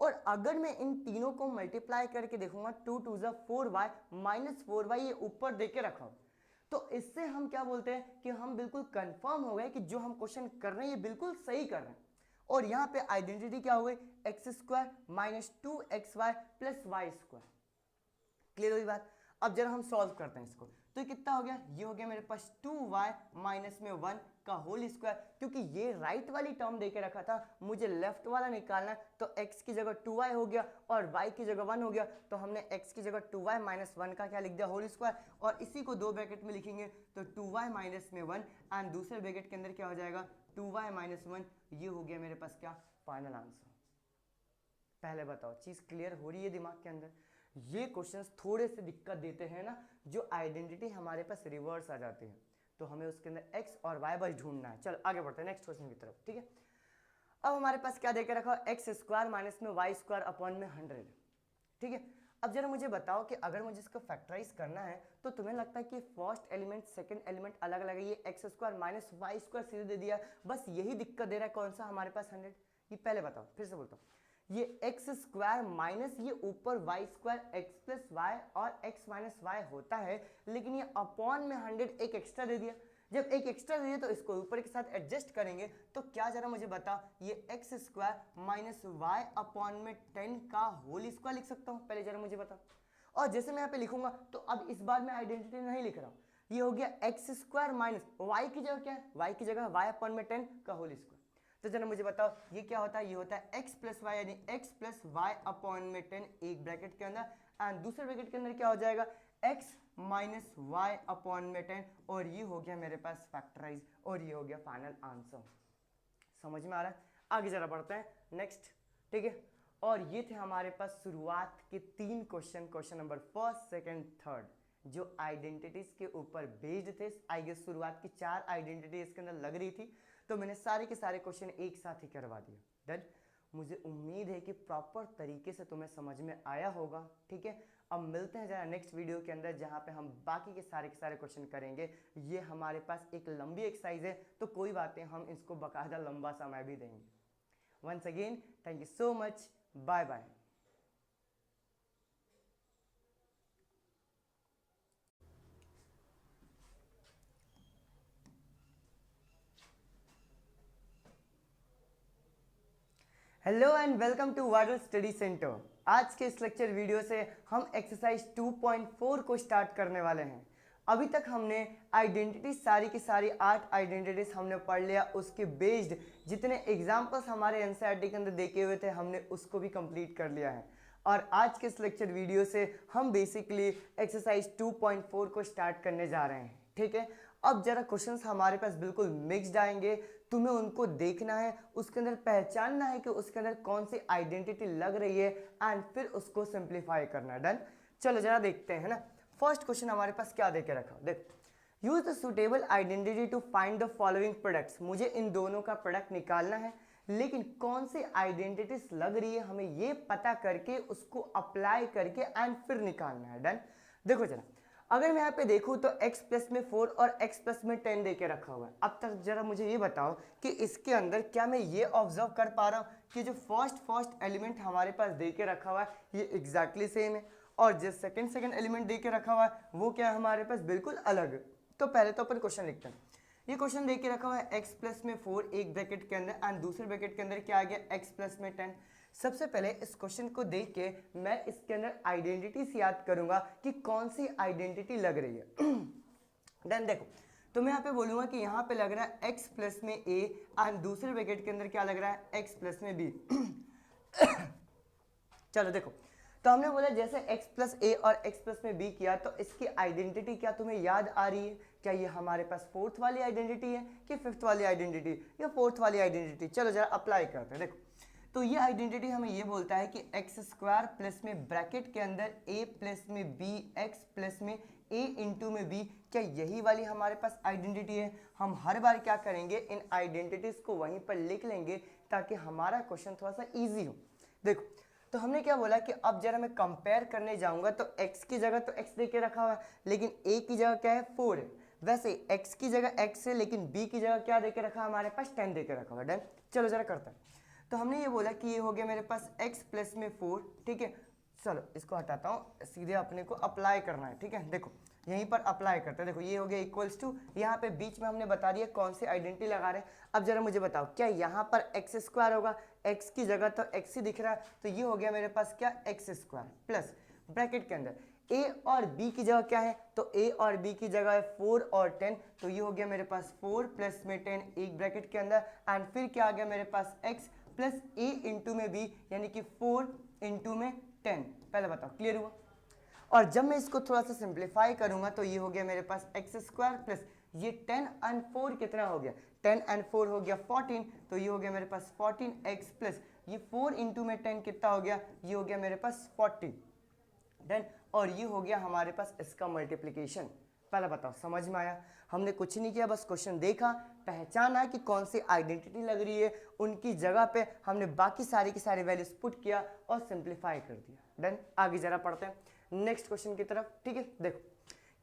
और अगर मैं इन तीनों को मल्टीप्लाई करके देखूंगा, 2 2 जा 4y माइनस 4y, ये ऊपर देके रखा हो, तो इससे हम क्या बोलते हैं कि हम बिल्कुल कंफर्म हो गए कि जो हम क्वेश्चन कर रहे हैं ये बिल्कुल सही कर रहे हैं। और यहाँ पे आइडेंटिटी क्या हो गई? X square minus 2xy plus y square. Clear हुई बात? अब जरा हम सॉल्व करते हैं इसको, तो ये कितना हो गया? ये हो गया मेरे पास 2y माइनस में 1 का होल स्क्वायर। क्योंकि ये राइट वाली टर्म देके रखा था, मुझे लेफ्ट वाला निकालना है, तो x की जगह 2y हो गया और y की जगह 1 हो गया, तो हमने x की जगह 2y माइनस 1 का क्या लिख दिया? Whole square. और इसी को 2 ब्रैकेट में लिखेंगे, तो 2y माइनस में 1 एंड दूसरे ब्रैकेट के अंदर क्या हो जाएगा? 2y minus 1। ये हो गया मेरे पास क्या? Final answer. पहले बताओ, चीज क्लियर हो रही है दिमाग के अंदर? ये क्वेश्चंस थोड़े से दिक्कत देते हैं ना, जो आइडेंटिटी हमारे पास रिवर्स आ जाती है, तो हमें उसके अंदर x और y बस ढूंढना है। चलो आगे बढ़ते हैं नेक्स्ट क्वेश्चन की तरफ, ठीक है? अब हमारे पास क्या देकर रखा? एक्स स्क्वायर माइनस में वाई स्क्वायर अपॉन में 100, ठीक है? अब जरा मुझे बताओ कि अगर मुझे इसको फैक्टराइज करना है तो तुम्हें लगता है कि फर्स्ट एलिमेंट सेकंड एलिमेंट अलग अलग है, ये x square minus y square सीधे दे दिया, बस यही दिक्कत दे रहा है कौन सा हमारे पास 100। ये पहले बताओ, फिर से बोलता हूँ, ये एक्स स्क्वायर माइनस ये ऊपर y square x plus y और एक्स माइनस वाई होता है, लेकिन ये अपॉन में 100 एक एक्स्ट्रा दे दिया। जब एक एक्स्ट्रा दे दिया तो इसको ऊपर के साथ एडजस्ट करेंगे, तो क्या जरा मुझे बता, ये x square minus y upon में 10 का होल स्क्वायर लिख सकता हूँ? पहले जरा मुझे बता। और जैसे मैं यहाँ पे लिखूंगा तो अब इस बार मैं आइडेंटिटी नहीं लिख रहा हूँ, ये हो गया एक्स स्क्वायर माइनस वाई की जगह क्या है, वाई की जगह वाई अपॉन में 10 का होल स्क्वायर। तो जरा मुझे बताओ ये क्या होता है, ये होता है एक्स प्लस वाई यानी एक्स प्लस वाई अपॉन में 10 एक ब्रैकेट के अंदर, एंड दूसरे ब्रैकेट के अंदर क्या हो जाएगा, एक्स माइनस वाई अपॉन में 10, और ये हो गया मेरे पास फैक्टराइज, और ये हो गया फाइनल आंसर। समझ में आ रहा है? आगे जरा बढ़ते हैं नेक्स्ट, ठीक है। और ये थे हमारे पास शुरुआत के 3 question, question number first second third, जो आइडेंटिटीज के ऊपर बेस्ड थे। आई गेस शुरुआत की 4 आइडेंटिटी इसके अंदर लग रही थी, तो मैंने सारे के सारे क्वेश्चन एक साथ ही करवा दिए। डन। मुझे उम्मीद है कि प्रॉपर तरीके से तुम्हें समझ में आया होगा, ठीक है। अब मिलते हैं जरा नेक्स्ट वीडियो के अंदर, जहां पे हम बाकी के सारे क्वेश्चन करेंगे। ये हमारे पास एक लंबी एक्सरसाइज है, तो कोई बात नहीं, हम इसको बाकायदा लंबा समय भी देंगे। Once again thank you so much, bye bye. Hello and welcome to वाडल स्टडी सेंटर। आज के इस लेक्चर वीडियो से हम एक्सरसाइज 2.4 को स्टार्ट करने वाले हैं। अभी तक हमने आइडेंटिटी सारी की सारी 8 आइडेंटिटीज हमने पढ़ लिया, उसके बेस्ड जितने एग्जाम्पल्स हमारे एनसीईआरटी के अंदर देखे हुए थे हमने उसको भी कंप्लीट कर लिया है। और आज के इस लेक्चर वीडियो से हम बेसिकली एक्सरसाइज 2.4 को स्टार्ट करने जा रहे हैं, ठीक है। अब जरा क्वेश्चंस हमारे पास बिल्कुल मिक्स्ड आएंगे, तुम्हें उनको देखना है, उसके अंदर पहचानना है कि उसके अंदर कौन सी आइडेंटिटी लग रही है, एंड फिर उसको सिंप्लीफाई करना है। डन। चलो जरा देखते हैं, है ना। फर्स्ट क्वेश्चन हमारे पास क्या देके रखा, देख, use the suitable identity to find the following products. मुझे इन दोनों का प्रोडक्ट निकालना है, लेकिन कौन सी आइडेंटिटीज लग रही है हमें ये पता करके उसको अप्लाई करके एंड फिर निकालना है। डन। देखो जरा, अगर मैं यहाँ पे देखूँ तो x प्लस में 4 और x प्लस में 10 देके रखा हुआ है। अब तक जरा मुझे ये बताओ कि इसके अंदर क्या मैं ये ऑब्जर्व कर पा रहा हूँ कि जो फर्स्ट एलिमेंट हमारे पास देके रखा हुआ है ये एग्जैक्टली सेम है, और जो सेकंड एलिमेंट देके रखा हुआ है वो क्या है हमारे पास बिल्कुल अलग है। तो पहले तो अपन क्वेश्चन लिखते हैं। ये क्वेश्चन देके रखा हुआ है x प्लस में 4 एक ब्रैकेट के अंदर, एंड दूसरे ब्रैकेट के अंदर क्या आ गया, x प्लस में 10। सबसे पहले इस क्वेश्चन को देख के मैं इसके अंदर आइडेंटिटीज याद करूंगा कि कौन सी आइडेंटिटी लग रही है। देन देखो, तो मैं यहाँ पे बोलूंगा कि यहाँ पे लग रहा है x प्लस में a, एंड दूसरे ब्रैकेट के अंदर क्या लग रहा है, x प्लस में b। चलो देखो, तो हमने बोला जैसे x प्लस ए और x प्लस में b किया, तो इसकी आइडेंटिटी क्या तुम्हें याद आ रही है? क्या ये हमारे पास फोर्थ वाली आइडेंटिटी है कि फिफ्थ वाली आइडेंटिटी या फोर्थ वाली आइडेंटिटी? चलो जरा अप्लाई करते हैं। देखो, तो ये आइडेंटिटी हमें ये बोलता है कि एक्स स्क्वायर प्लस में ब्रैकेट के अंदर a प्लस में b, एक्स प्लस में a इंटू में b, क्या यही वाली हमारे पास आइडेंटिटी है? हम हर बार क्या करेंगे, इन आइडेंटिटीज को वहीं पर लिख लेंगे ताकि हमारा क्वेश्चन थोड़ा सा ईजी हो। देखो, तो हमने क्या बोला कि अब जरा मैं कंपेयर करने जाऊंगा तो x की जगह तो x देके रखा हुआ है, लेकिन a की जगह क्या है, 4 है। वैसे x की जगह x है, लेकिन b की जगह क्या देके रखा है हमारे पास, 10 देके रखा हुआ है। डन। चलो जरा करते हैं। तो हमने ये बोला कि ये हो गया मेरे पास x प्लस में 4, ठीक है। चलो इसको हटाता हूँ, सीधे अपने को अप्लाई करना है, ठीक है। देखो यहीं पर अप्लाई करते हैं। देखो ये हो गया इक्वल्स टू, यहाँ पे बीच में हमने बता दिया कौन सी आइडेंटिटी लगा रहे हैं। अब जरा मुझे बताओ क्या यहाँ पर एक्स स्क्वायर होगा, x की जगह तो x ही दिख रहा है, तो ये हो गया मेरे पास क्या, एक्स स्क्वायर प्लस ब्रैकेट के अंदर a और b की जगह क्या है, तो a और b की जगह है 4 और 10, तो ये हो गया मेरे पास 4 प्लस में 10 एक ब्रैकेट के अंदर, एंड फिर क्या आ गया मेरे पास x प्लस a इंटू में b, यानी कि 4 इंटू में 10। पहले बताओ क्लियर हुआ? और जब मैं इसको थोड़ा सा सिंप्लीफाई करूंगा तो ये हो गया मेरे पास एक्स स्क्वायर प्लस ये 10 एंड 4 कितना हो गया, 10 एंड 4 हो गया 14, तो ये हो गया मेरे पास 14x प्लस ये 4 इंटू में 10 कितना हो गया, ये हो गया मेरे पास 40। डन। और ये हो गया हमारे पास इसका मल्टीप्लीकेशन। पहले बताओ समझ में आया? हमने कुछ नहीं किया, बस क्वेश्चन देखा, पहचाना कि कौन सी आइडेंटिटी लग रही है, उनकी जगह पे हमने बाकी सारी की सारी वैल्यूज पुट किया और सिंप्लीफाई कर दिया। डन। आगे जरा पढ़ते हैं नेक्स्ट क्वेश्चन की तरफ। ठीक है, देखो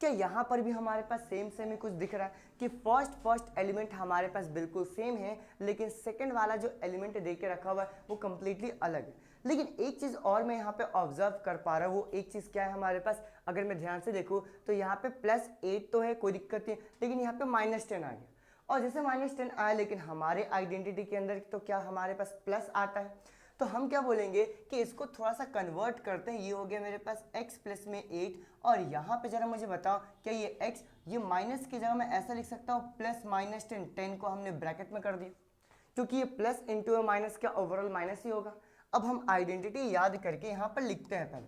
क्या यहाँ पर भी हमारे पास सेम ही कुछ दिख रहा है कि फर्स्ट एलिमेंट हमारे पास बिल्कुल सेम है, लेकिन सेकंड वाला जो एलिमेंट दे के रखा हुआ है वो कंप्लीटली अलग है। लेकिन एक चीज़ और मैं यहाँ पे ऑब्जर्व कर पा रहा हूँ, वो एक चीज़ क्या है हमारे पास, अगर मैं ध्यान से देखूँ तो यहाँ पे +8 तो है, कोई दिक्कत नहीं, लेकिन यहाँ पे -10 आ गया। और जैसे -10 आया, लेकिन हमारे आइडेंटिटी के अंदर तो क्या हमारे पास प्लस आता है, तो हम क्या बोलेंगे कि इसको थोड़ा सा कन्वर्ट करते हैं। ये हो गया मेरे पास x प्लस में 8, और यहाँ पे जरा मुझे बताओ क्या ये x, ये माइनस की जगह मैं ऐसा लिख सकता हूँ +-10, 10 को हमने ब्रैकेट में कर दिया, क्योंकि ये प्लस इंटू माइनस क्या ओवरऑल माइनस ही होगा। अब हम आइडेंटिटी याद करके यहाँ पर लिखते हैं। पहले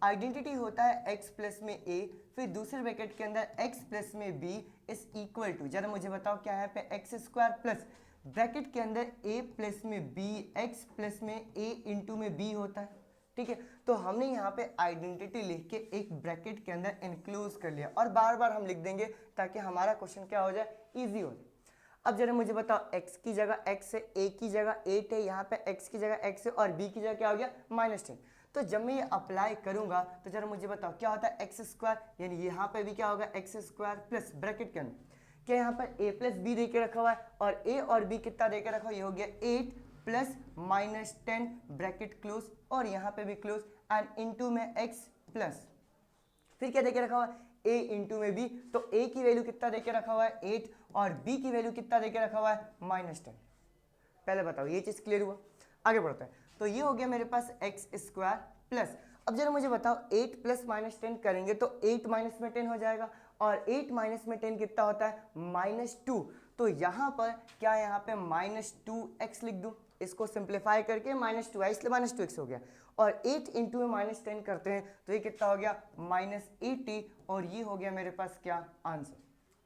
आइडेंटिटी होता है x प्लस में a, फिर दूसरे ब्रैकेट के अंदर x प्लस में b इज इक्वल टू, जरा मुझे बताओ क्या है पे x² प्लस ब्रैकेट के अंदर a प्लस में b, x प्लस में a इंटू में b होता है। ठीक है, तो हमने यहाँ पे आइडेंटिटी लिख के एक ब्रैकेट के अंदर इंक्लूज कर लिया, और बार बार हम लिख देंगे ताकि हमारा क्वेश्चन क्या हो जाए, ईजी हो जाए। अब जरा मुझे बताओ x की जगह x है, a की जगह 8 है, यहाँ पे x की जगह x है, और b की जगह क्या हो गया -10। तो जब मैं ये अप्लाई करूंगा तो जरा मुझे बताओ क्या होता है x², यानी यहाँ पे भी क्या होगा x² प्लस ब्रैकेट के अंदर क्या यहाँ पर a प्लस बी दे के रखा हुआ है, और a और b कितना दे के रखा हुआ, ये हो गया 8 प्लस -10 ब्रैकेट क्लोज, और यहाँ पे भी क्लोज, एंड इंटू में x प्लस फिर क्या देके रखा हुआ है a इंटू में b, तो a की वैल्यू कितना देके रखा हुआ है 8, और b की वैल्यू कितना देके रखा हुआ है -10। पहले बताओ ये चीज क्लियर हुआ? आगे बढ़ते हैं। तो ये हो गया मेरे पास x² प्लस, अब जरा मुझे बताओ 8 प्लस -10 करेंगे तो 8 माइनस में 10 हो जाएगा, और 8 माइनस में 10 कितना होता है -2, तो यहाँ पर क्या यहाँ पे -2x लिख दूँ, इसको सिंप्लीफाई करके -2 है इसलिए -2x हो गया, और 8 इंटू में -10 करते हैं तो ये कितना हो गया -80, और ये हो गया मेरे पास क्या आंसर।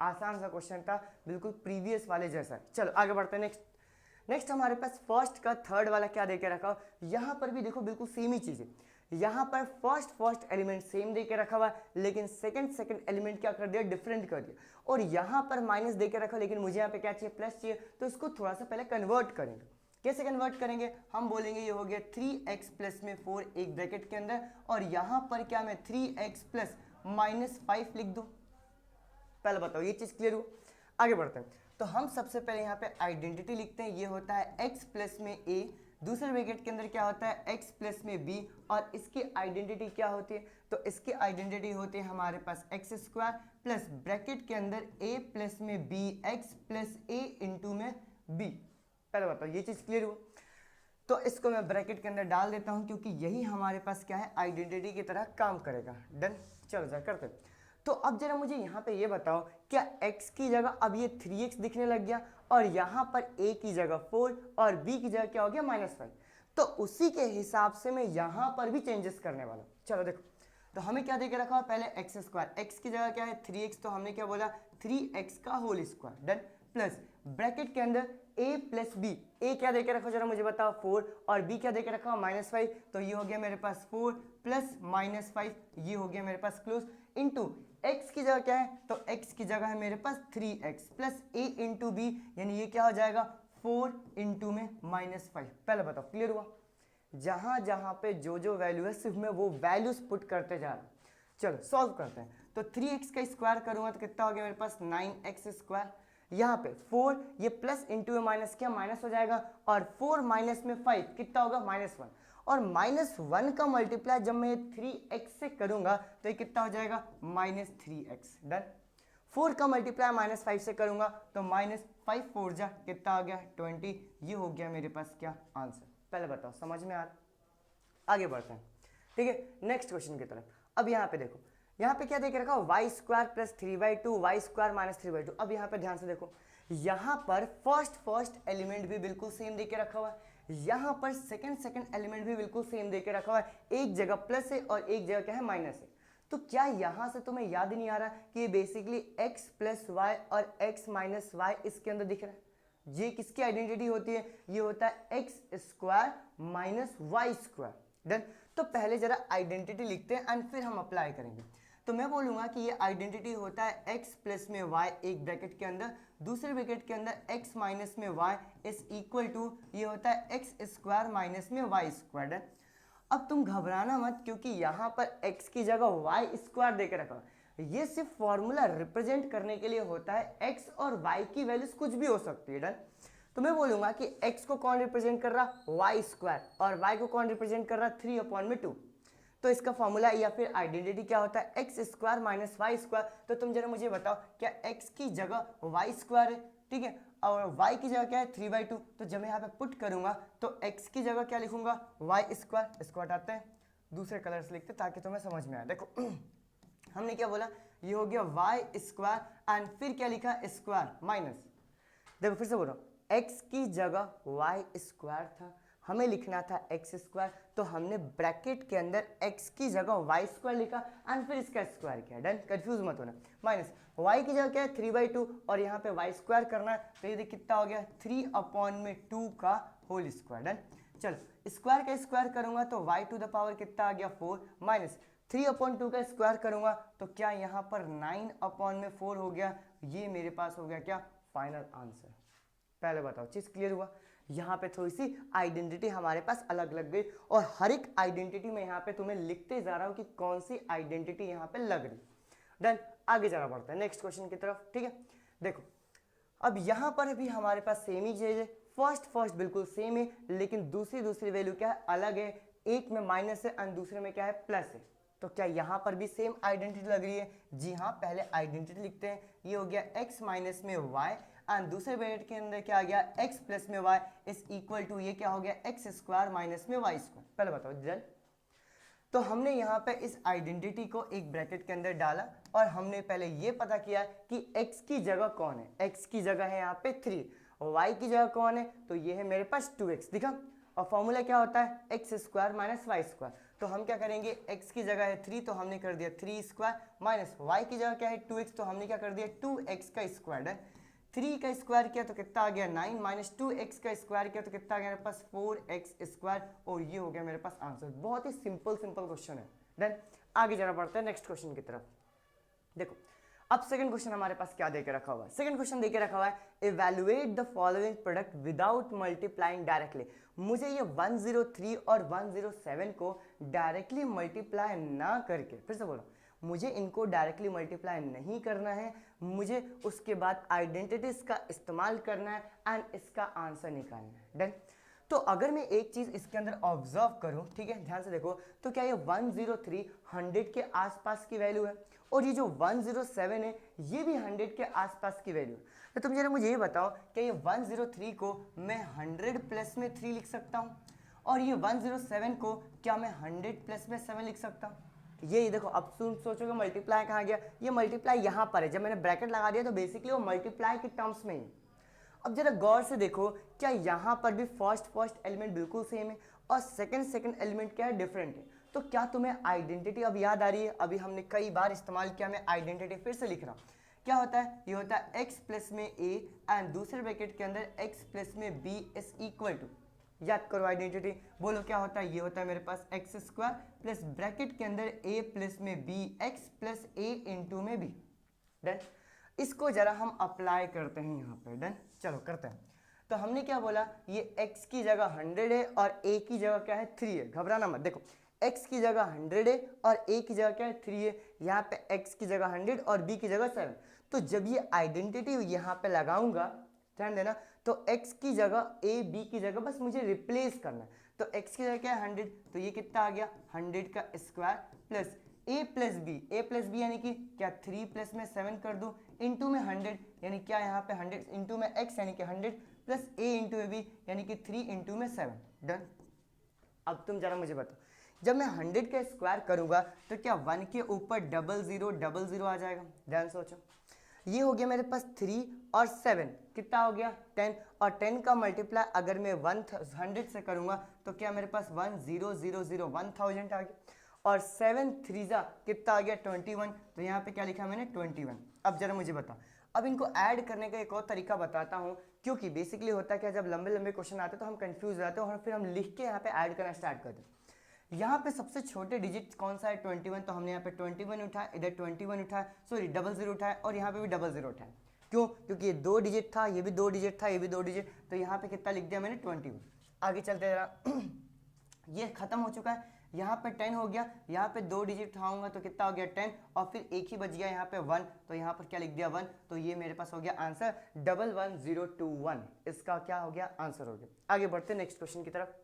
आसान सा क्वेश्चन था, बिल्कुल प्रीवियस वाले जैसा। चलो आगे बढ़ते हैं। नेक्स्ट हमारे पास फर्स्ट का थर्ड वाला क्या देके रखा हो, यहाँ पर भी देखो बिल्कुल सेम ही चीज़ है। यहाँ पर फर्स्ट एलिमेंट सेम दे के रखा हुआ है, लेकिन सेकंड एलिमेंट क्या कर दिया, डिफरेंट कर दिया, और यहाँ पर माइनस दे के रखा, लेकिन मुझे यहाँ पे क्या चाहिए, प्लस चाहिए, तो इसको थोड़ा सा पहले कन्वर्ट करेंगे। कैसे कन्वर्ट करेंगे, हम बोलेंगे ये हो गया 3x प्लस में 4 एक ब्रैकेट के अंदर, और यहाँ पर क्या मैं 3x प्लस -5 लिख दूँ। पहले बताओ ये चीज़ क्लियर हो? आगे बढ़ते हैं। तो हम सबसे पहले यहाँ पे आइडेंटिटी लिखते हैं, ये होता है x प्लस में a, दूसरे ब्रैकेट के अंदर क्या होता है x प्लस में b, और इसकी आइडेंटिटी क्या होती है, तो इसकी आइडेंटिटी होती है हमारे पास x² प्लस ब्रैकेट के अंदर a प्लस में b, x plus a into में b। पहले बताओ ये चीज़ क्लियर हो? तो इसको मैं ब्रैकेट के अंदर डाल देता हूँ, क्योंकि यही हमारे पास क्या है, आइडेंटिटी की तरह काम करेगा। डन, चलो जा करते। तो अब जरा मुझे यहाँ पे ये बताओ, क्या x की जगह अब ये 3x दिखने लग गया, और यहाँ पर a की जगह 4 और b की जगह क्या हो गया -5, तो उसी के हिसाब से मैं यहाँ पर भी चेंजेस करने वाला हूँ। चलो देखो, तो हमें क्या देके रखा है, पहले x², x की जगह क्या है 3x, तो हमने क्या बोला 3x का whole square. Done, plus bracket के अंदर a प्लस b, a क्या देके रखा जरा मुझे बताओ 4, और b क्या देके रखा -5, तो ये हो गया मेरे पास 4 प्लस -5, ये हो गया मेरे पास क्लोज, इंटू x की जगह क्या है, तो x की जगह है मेरे पास 3x plus a into b, यानी ये क्या हो जाएगा 4 इंटू में -5। पहले बताओ क्लियर हुआ? जहां जहां पे जो वैल्यू है सिर्फ मैं वो वैल्यूज पुट करते जा रहा हूँ। चलो सॉल्व करते हैं। तो 3x का स्क्वायर करूंगा तो कितना हो गया मेरे पास 9x², यहाँ पे 4, ये प्लस इंटू में माइनस क्या माइनस हो जाएगा, और 4 माइनस में 5 कितना होगा -1, और -1 का मल्टीप्लाई जब मैं 3x से करूंगा तो ये कितना हो जाएगा -3x। डन, 4 का मल्टीप्लाई -5 से करूंगा तो -5 4 जा कितना आ गया 20, ये हो गया मेरे पास क्या आंसर। पहले बताओ समझ में आ रहा? आगे बढ़ते हैं। ठीक है, नेक्स्ट क्वेश्चन की तरफ। अब यहाँ पे देखो, यहाँ पे क्या देख रखा हो, y² प्लस 3/2, y² माइनस 3/2। अब यहाँ पे ध्यान से देखो, यहाँ पर फर्स्ट एलिमेंट भी बिल्कुल सेम देके रखा हुआ है, यहाँ पर सेकंड एलिमेंट भी बिल्कुल सेम देके रखा हुआ है, एक जगह प्लस है और एक जगह क्या है माइनस है। तो क्या यहाँ से तुम्हें याद नहीं आ रहा कि ये बेसिकली x प्लस वाई और x माइनस वाई इसके अंदर दिख रहा है? ये किसकी आइडेंटिटी होती है, ये होता है x² माइनस y²। डन, तो पहले जरा आइडेंटिटी लिखते हैं एंड फिर हम अप्लाई करेंगे। तो मैं बोलूँगा कि ये आइडेंटिटी होता है x प्लस में y एक ब्रैकेट के अंदर, दूसरे ब्रैकेट के अंदर x माइनस में y इज इक्वल टू ये होता है x स्क्वायर माइनस में y स्क्वायर। अब तुम घबराना मत, क्योंकि यहाँ पर x की जगह y स्क्वायर देके रखा, ये सिर्फ फॉर्मूला रिप्रेजेंट करने के लिए होता है। x और y की वैल्यूज कुछ भी हो सकती है। डन। तो मैं बोलूंगा कि x को कौन रिप्रेजेंट कर रहा, y स्क्वायर, और y को कौन रिप्रेजेंट कर रहा, 3/2। तो इसका फॉर्मूला या फिर आइडेंटिटी क्या होता है, x square minus y square. तो तुम जरा मुझे बताओ, क्या x की जगह y स्क्वायर है, ठीक है, और y की जगह क्या है 3/2। तो जब मैं यहाँ पे पुट करूंगा तो x की जगह क्या लिखूंगा, y स्क्वायर। इसको हटाते हैं, दूसरे कलर से लिखते ताकि तुम्हें समझ में आए। देखो हमने क्या बोला, ये हो गया y स्क्वायर एंड फिर क्या लिखा, स्क्वायर माइनस, देखो फिर से बोल रहा हूँ, x की जगह y स्क्वायर था, हमें लिखना था x स्क्वायर, तो हमने ब्रैकेट के अंदर x की जगह y स्क्वायर लिखा एंड फिर इसका स्क्वायर किया। डन, कंफ्यूज मत होना। माइनस y की जगह क्या है 3/2 और यहाँ पे y स्क्वायर करना है, तो ये कितना हो गया 3/2 का होल स्क्वायर। डन, चलो स्क्वायर का स्क्वायर करूंगा तो y टू द पावर कितना आ गया 4, माइनस 3/2 का स्क्वायर करूंगा तो क्या यहाँ पर 9/4 हो गया। ये मेरे पास हो गया क्या, फाइनल आंसर। पहले बताओ चीज क्लियर हुआ। यहाँ पे थोड़ी सी आइडेंटिटी हमारे पास अलग लग गई, और हर एक आइडेंटिटी में यहाँ पे तुम्हें लिखते जा रहा हूँ कि कौन सी आइडेंटिटी यहाँ पे लग रही। डन, आगे जाना पड़ता है नेक्स्ट क्वेश्चन की तरफ, ठीक है। देखो अब यहाँ पर भी हमारे पास सेम ही चीज है, फर्स्ट बिल्कुल सेम है, लेकिन दूसरी वैल्यू क्या है, अलग है। एक में माइनस है और दूसरे में क्या है, प्लस है। तो क्या यहाँ पर भी सेम आइडेंटिटी लग रही है? जी हाँ, पहले आइडेंटिटी लिखते हैं। ये हो गया x माइनस में y एंड दूसरे ब्रैकेट के अंदर क्या आ गया, x प्लस में y इज इक्वल टू ये क्या हो गया, x स्क्वायर माइनस में y स्क्वायर। पहले बताओ जल। तो हमने यहाँ पे इस आइडेंटिटी को एक ब्रैकेट के अंदर डाला और हमने पहले ये पता किया कि x की जगह कौन है। x की जगह है यहाँ पे 3 और y की जगह कौन है, तो ये है मेरे पास 2x। दिखा, और फॉर्मूला क्या होता है, x square minus y square. तो हम क्या करेंगे, x की जगह है 3 तो हमने कर दिया 3 स्क्वायर, माइनस y की जगह क्या है 2x तो हमने क्या कर दिया 2x का स्क्वायर है। 3 का स्क्वायर किया तो कितना आ गया 9, माइनस 2x का स्क्वायर किया तो कितना आ गया मेरे पास 4x स्क्वायर, और ये हो गया मेरे पास आंसर। बहुत ही सिंपल क्वेश्चन है। देन आगे जाना पड़ता है नेक्स्ट क्वेश्चन की तरफ। देखो अब सेकंड क्वेश्चन हमारे पास क्या देके रखा हुआ है। सेकंड क्वेश्चन देके रखा हुआ है, evaluate the following product without multiplying directly. मुझे ये 103 और 107 को डायरेक्टली मल्टीप्लाई ना करके, फिर से बोलो, मुझे इनको डायरेक्टली मल्टीप्लाई नहीं करना है, मुझे उसके बाद आइडेंटिटीज का इस्तेमाल करना है एंड इसका आंसर निकालना है। डन। तो अगर मैं एक चीज इसके अंदर ऑब्जर्व करूं, ठीक है, ध्यान से देखो, तो क्या ये 103 100 के आसपास की वैल्यू है, और ये जो 107 है ये भी 100 के आसपास की वैल्यू है। तो तुम जरा मुझे ये बताओ, क्या ये 103 को मैं 100 प्लस में 3 लिख सकता हूँ, और ये 107 को क्या मैं 100 प्लस में 7 लिख सकता हूँ? ये देखो, अब सोचोगे मल्टीप्लाई कहाँ गया, ये मल्टीप्लाई यहाँ पर है। जब मैंने ब्रैकेट लगा दिया तो बेसिकली वो मल्टीप्लाई के टर्म्स में ही। अब जरा गौर से देखो, क्या यहाँ पर भी फर्स्ट एलिमेंट बिल्कुल सेम है और सेकंड एलिमेंट क्या है, डिफरेंट है। तो क्या तुम्हें आइडेंटिटी अब याद आ रही है? अभी हमने कई बार इस्तेमाल किया, मैं आइडेंटिटी फिर से लिख रहा हूँ। क्या होता है, ये होता है x प्लस में a एंड दूसरे ब्रैकेट के अंदर x प्लस में b इज इक्वल टू, याद करो आइडेंटिटी, बोलो क्या होता है, ये होता है मेरे पास एक्स स्क्वायर प्लस ब्रैकेट के अंदर a प्लस में b x plus a into में b। डन। इसको जरा हम अप्लाई करते हैं यहाँ पे। डन, चलो करते हैं। तो हमने क्या बोला, ये x की जगह 100 है और a की जगह क्या है 3 है। घबराना मत, देखो x की जगह 100 है और a की जगह क्या है 3 है। यहाँ पे x की जगह 100 और b की जगह 7। तो जब ये आइडेंटिटी यहाँ पे लगाऊंगा, ध्यान देना, तो x की जगह a b की जगह बस मुझे रिप्लेस करना है। तो x की जगह क्या है 100, तो ये कितना आ गया 100 का square plus a plus b यानी कि क्या 3 प्लस में 7 कर दूं इंटू में 100 यानी क्या यहाँ पे 100 इंटू में x यानी कि 100 प्लस a इंटू में b यानी कि 3 इंटू में 7। डन। अब तुम जरा मुझे बताओ, जब मैं 100 का स्क्वायर करूंगा तो क्या 1 के ऊपर 0000 आ जाएगा? ध्यान सोचो, ये हो गया मेरे पास 3 और 7 कितना हो गया 10, और 10 का मल्टीप्लाई अगर मैं 100 से करूंगा तो क्या मेरे पास 1000 आ गया, और 7 3 कितना आ गया 21। तो यहाँ पे क्या लिखा मैंने 21। अब जरा मुझे बता, अब इनको ऐड करने का एक और तरीका बताता हूँ, क्योंकि बेसिकली होता है क्या, जब लंबे क्वेश्चन आते हैं तो हम कंफ्यूज हो जाते हैं और फिर हम लिख के यहाँ पे ऐड करना स्टार्ट करते हैं। यहाँ पे सबसे छोटे डिजिट कौन सा है 21, तो हमने यहाँ पे 21 उठाया, इधर 21 उठाया, सॉरी 00 उठाया और यहाँ पे भी 00 उठाया। क्यों? क्योंकि ये 2 डिजिट था, ये भी 2 डिजिट था, ये भी 2 डिजिट, तो यहाँ पे कितना लिख दिया मैंने 21। आगे चलते जरा ये खत्म हो चुका है, यहाँ पे 10 हो गया, यहाँ पे 2 डिजिट उठाऊंगा तो कितना हो गया 10, और फिर एक ही बच गया यहाँ पे 1, तो यहाँ पर क्या लिख दिया 1, तो ये मेरे पास हो गया आंसर 11021, इसका क्या हो गया आंसर हो गया। आगे बढ़ते नेक्स्ट क्वेश्चन की तरफ।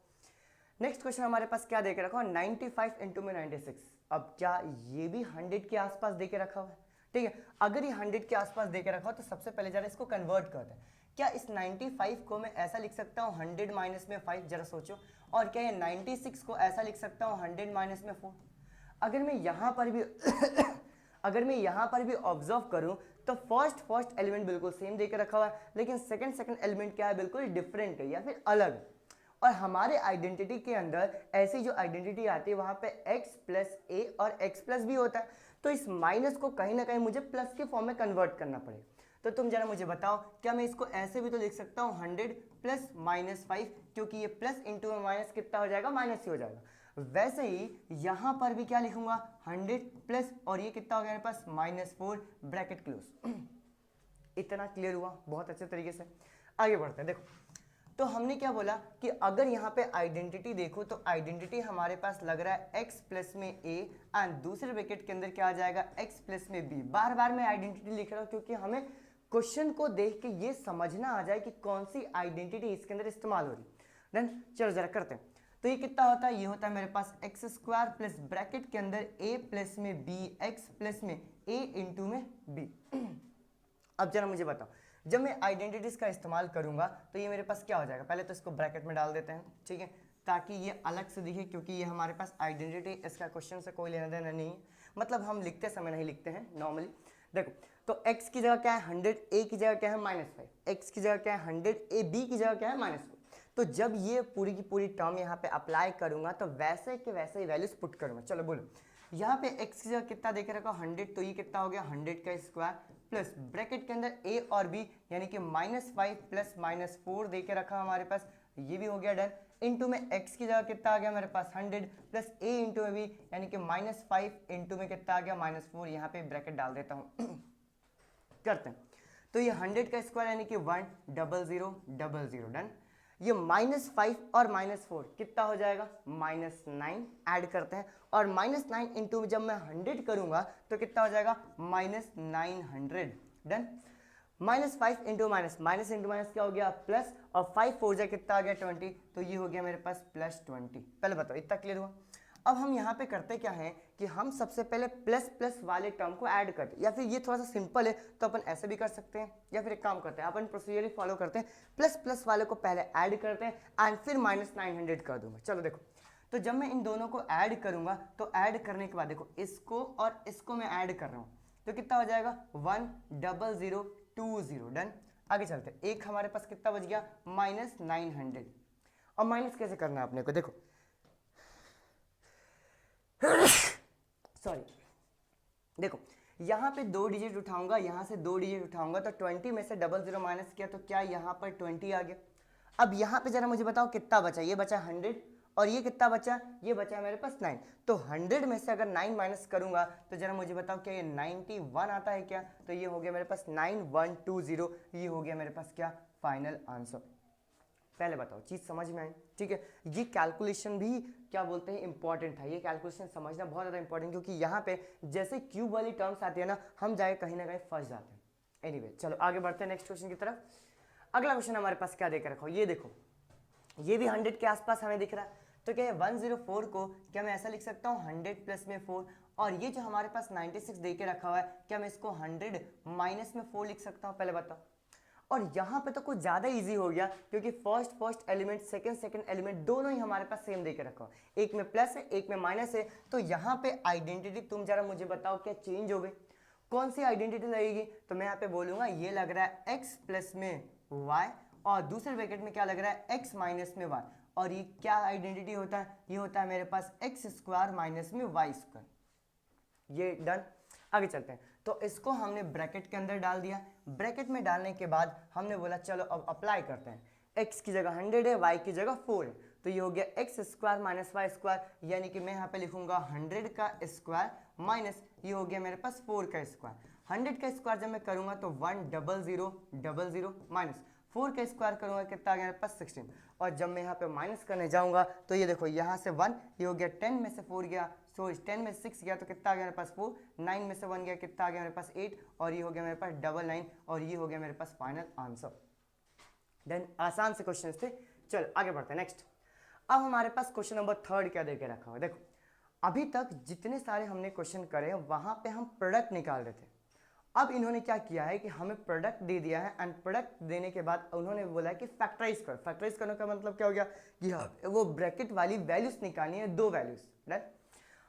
नेक्स्ट क्वेश्चन हमारे पास क्या देके रखा हो, 95 इंटू में 96। अब क्या ये भी 100 के आसपास देके रखा हुआ है? ठीक है, अगर ये 100 के आसपास देके रखा हो तो सबसे पहले जरा इसको कन्वर्ट करते हैं। क्या इस 95 को मैं ऐसा लिख सकता हूँ 100 माइनस में 5, जरा सोचो। और क्या ये 96 को ऐसा लिख सकता हूँ 100 माइनस में 4? अगर मैं यहाँ पर भी अगर मैं यहाँ पर भी ऑब्जर्व करूँ तो फर्स्ट एलिमेंट बिल्कुल सेम देके रखा हुआ है, लेकिन सेकंड एलिमेंट क्या है, बिल्कुल डिफरेंट है या फिर अलग है। और हमारे आइडेंटिटी के अंदर ऐसी जो आइडेंटिटी आती है वहां पे x प्लस ए और x प्लस भी होता है, तो इस माइनस को कहीं ना कहीं मुझे प्लस के फॉर्म में कन्वर्ट करना पड़ेगा। तो तुम जरा मुझे बताओ, क्या मैं इसको ऐसे भी तो लिख सकता हूँ 100 प्लस माइनस 5, क्योंकि ये प्लस इंटू में माइनस कितना हो जाएगा, माइनस ही हो जाएगा। वैसे ही यहाँ पर भी क्या लिखूंगा 100 प्लस, और ये कितना हो गया मेरे पास -4 ब्रैकेट क्लोज। इतना क्लियर हुआ बहुत अच्छे तरीके से। आगे बढ़ते हैं। देखो, तो हमने क्या बोला कि अगर यहाँ पे आइडेंटिटी देखो तो आइडेंटिटी हमारे पास लग रहा है x प्लस में a एंड दूसरे ब्रैकेट के अंदर क्या आ जाएगा x प्लस में b। बार बार मैं आइडेंटिटी लिख रहा हूँ क्योंकि हमें क्वेश्चन को देख के ये समझना आ जाए कि कौन सी आइडेंटिटी इसके अंदर इस्तेमाल हो रही। देन चलो जरा करते हैं। तो ये कितना होता है, ये होता है मेरे पास एक्स स्क्वायर प्लस ब्रैकेट के अंदर a प्लस में b, x प्लस में a इंटू में b। अब जरा मुझे बताओ, जब मैं आइडेंटिटीज का इस्तेमाल करूंगा तो ये मेरे पास क्या हो जाएगा, पहले तो इसको ब्रैकेट में डाल देते हैं, ठीक है, ताकि ये अलग से दिखे, क्योंकि ये हमारे पास आइडेंटिटी इसका क्वेश्चन से कोई लेना देना नहीं है, मतलब हम लिखते समय नहीं लिखते हैं नॉर्मली। देखो, तो x की जगह क्या है 100, a की जगह क्या है -5, x की जगह क्या है 100, a b की जगह क्या है -4। तो जब ये पूरी की पूरी टर्म यहाँ पे अप्लाई करूंगा तो वैसे के वैसे ही वैल्यूज पुट करूंगा। चलो बोलो, यहाँ पे x की जगह कितना देखे रखा 100, तो ये कितना हो गया 100 का स्क्वायर प्लस ब्रैकेट के अंदर a और b यानी कि -5 प्लस -4 देके रखा हमारे पास, ये भी हो गया डन। इंटू में x की जगह कितना आ गया मेरे पास 100 प्लस a इंटू में b यानी कि -5 इंटू में कितना आ गया -4, यहाँ पे ब्रैकेट डाल देता हूँ। करते हैं, तो ये 100 का स्क्वायर यानी कि 10000 डन। ये -5 और -4 कितना हो जाएगा -9, ऐड करते हैं, और -9 इंटू जब मैं 100 करूंगा तो कितना हो जाएगा -900 done. -5 into minus into minus क्या हो गया प्लस, और 5 4 जा कितना आ गया 20, तो ये हो गया मेरे पास +20। पहले बताओ इतना क्लियर हुआ। अब हम यहाँ पे करते क्या है कि हम सबसे पहले प्लस प्लस वाले टर्म को ऐड करते हैं, या फिर ये थोड़ा सा सिंपल है तो अपन ऐसे भी कर सकते हैं, या फिर एक काम करते हैं अपन प्रोसीजर ही फॉलो करते हैं, प्लस प्लस वाले को पहले ऐड करते हैं एंड फिर -900 कर दूंगा। चलो देखो, तो जब मैं इन दोनों को ऐड करूंगा तो ऐड करने के बाद देखो इसको और इसको मैं ऐड कर रहा हूँ, तो कितना हो जाएगा 10020 डन। आगे चलते, एक हमारे पास कितना बच गया -900। और माइनस कैसे करना है अपने को, देखो सॉरी, देखो यहाँ पे 2 डिजिट उठाऊंगा, यहाँ से 2 डिजिट उठाऊंगा, तो 20 में से 00 माइनस किया तो क्या यहाँ पर 20 आ गया। अब यहाँ पे जरा मुझे बताओ कितना बचा, ये बचा 100 और ये कितना बचा, ये बचा मेरे पास 9। तो 100 में से अगर 9 माइनस करूंगा तो जरा मुझे बताओ क्या ये 91 आता है क्या, तो ये हो गया मेरे पास 9120, ये हो गया मेरे पास क्या फाइनल आंसर। पहले बताओ चीज समझ में आई, ठीक है। ये कैलकुलेशन भी क्या बोलते हैं इंपॉर्टेंट था, ये कैलकुलेशन समझना बहुत ज़्यादा इंपॉर्टेंट, क्योंकि यहाँ पे जैसे क्यूब वाली टर्म्स आती है ना, हम जाए कहीं ना कहीं फंस जाते हैं। एनीवे चलो आगे बढ़ते हैं नेक्स्ट क्वेश्चन की तरफ। अगला क्वेश्चन हमारे पास क्या देकर रखा हो, ये देखो, ये भी 100 के आसपास हमें दिख रहा है, तो क्या 104 को क्या मैं ऐसा लिख सकता हूँ 100 प्लस में 4, और ये जो हमारे पास 96 दे के रखा हुआ है, क्या मैं इसको 100 माइनस में 4 लिख सकता हूँ, पहले बताओ। और यहाँ पे तो कुछ ज़्यादा इजी हो गया, क्योंकि फर्स्ट एलिमेंट सेकंड एलिमेंट दोनों ही हमारे पास सेम दे के रखा हो, एक में प्लस है एक में माइनस है, तो यहाँ पे आइडेंटिटी तुम जरा मुझे बताओ क्या चेंज हो गई, कौन सी आइडेंटिटी लगेगी। तो मैं यहाँ पे बोलूँगा ये लग रहा है x प्लस में y, और दूसरे ब्रैकेट में क्या लग रहा है x माइनस में y, और ये क्या आइडेंटिटी होता है, ये होता है मेरे पास x स्क्वायर माइनस में y स्क्वायर। ये डन। आगे चलते हैं, तो इसको हमने ब्रैकेट के अंदर डाल दिया, ब्रैकेट में डालने के बाद हमने बोला चलो अब अप्लाई करते हैं, x की जगह 100 है, y की जगह 4 है, तो ये हो गया x square minus y square, यानी कि मैं यहाँ पे लिखूंगा 100 का स्क्वायर माइनस ये हो गया मेरे पास 4 का स्क्वायर। 100 का स्क्वायर जब मैं करूंगा तो 10000 माइनस 4 का स्क्वायर करूंगा कितना आ गया मेरे पास 16। और जब मैं यहाँ पे माइनस करने जाऊंगा तो ये देखो यहाँ से 1 ये हो गया 10 में से 4 गया, सो 10 में 6 गया तो कितना आ गया मेरे पास 4, 9 में से 1 गया कितना आ गया मेरे पास 8 और ये हो गया मेरे पास 99 और ये हो गया मेरे पास फाइनल आंसर। देन आसान से क्वेश्चन थे। चलो आगे बढ़ते हैं नेक्स्ट। अब हमारे पास क्वेश्चन नंबर 3 क्या देके रखा हुआ है। देखो अभी तक जितने सारे हमने क्वेश्चन करे वहां पे हम प्रोडक्ट निकाल रहे थे। अब इन्होंने क्या किया है कि हमें प्रोडक्ट दे दिया है एंड प्रोडक्ट देने के बाद उन्होंने बोला है कि फैक्टराइज कर। फैक्टराइज करने का मतलब क्या हो गया कि हाँ वो ब्रैकेट वाली वैल्यूज निकालनी है, 2 वैल्यूज। राइट,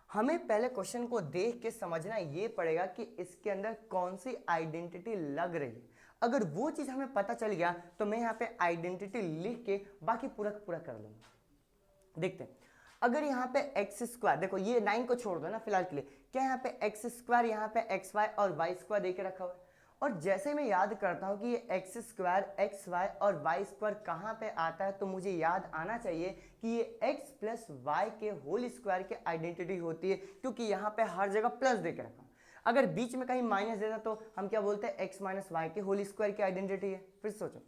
हमें पहले क्वेश्चन को देख के समझना ये पड़ेगा कि इसके अंदर कौन सी आइडेंटिटी लग रही है। अगर वो चीज हमें पता चल गया तो मैं यहाँ पे आइडेंटिटी लिख के बाकी पूरा कर लूंगा। देखते हैं अगर यहाँ पे एक्स स्क्वायर, देखो ये 9 को छोड़ दो ना फिलहाल के लिए, क्या यहाँ पे एक्स स्क्वायर यहाँ पे एक्स वाई और वाई स्क्वायर देके रखा हुआ है। और जैसे मैं याद करता हूँ कि ये एक्स स्क्वायर एक्स वाई और वाई स्क्वायर कहाँ पे आता है, तो मुझे याद आना चाहिए कि ये एक्स प्लस वाई के होल स्क्वायर की आइडेंटिटी होती है, क्योंकि यहाँ पे हर जगह प्लस देके रखा हूँ। अगर बीच में कहीं माइनस देता तो हम क्या बोलते हैं, एक्स माइनस वाई के होल स्क्वायर की आइडेंटिटी है। फिर सोचो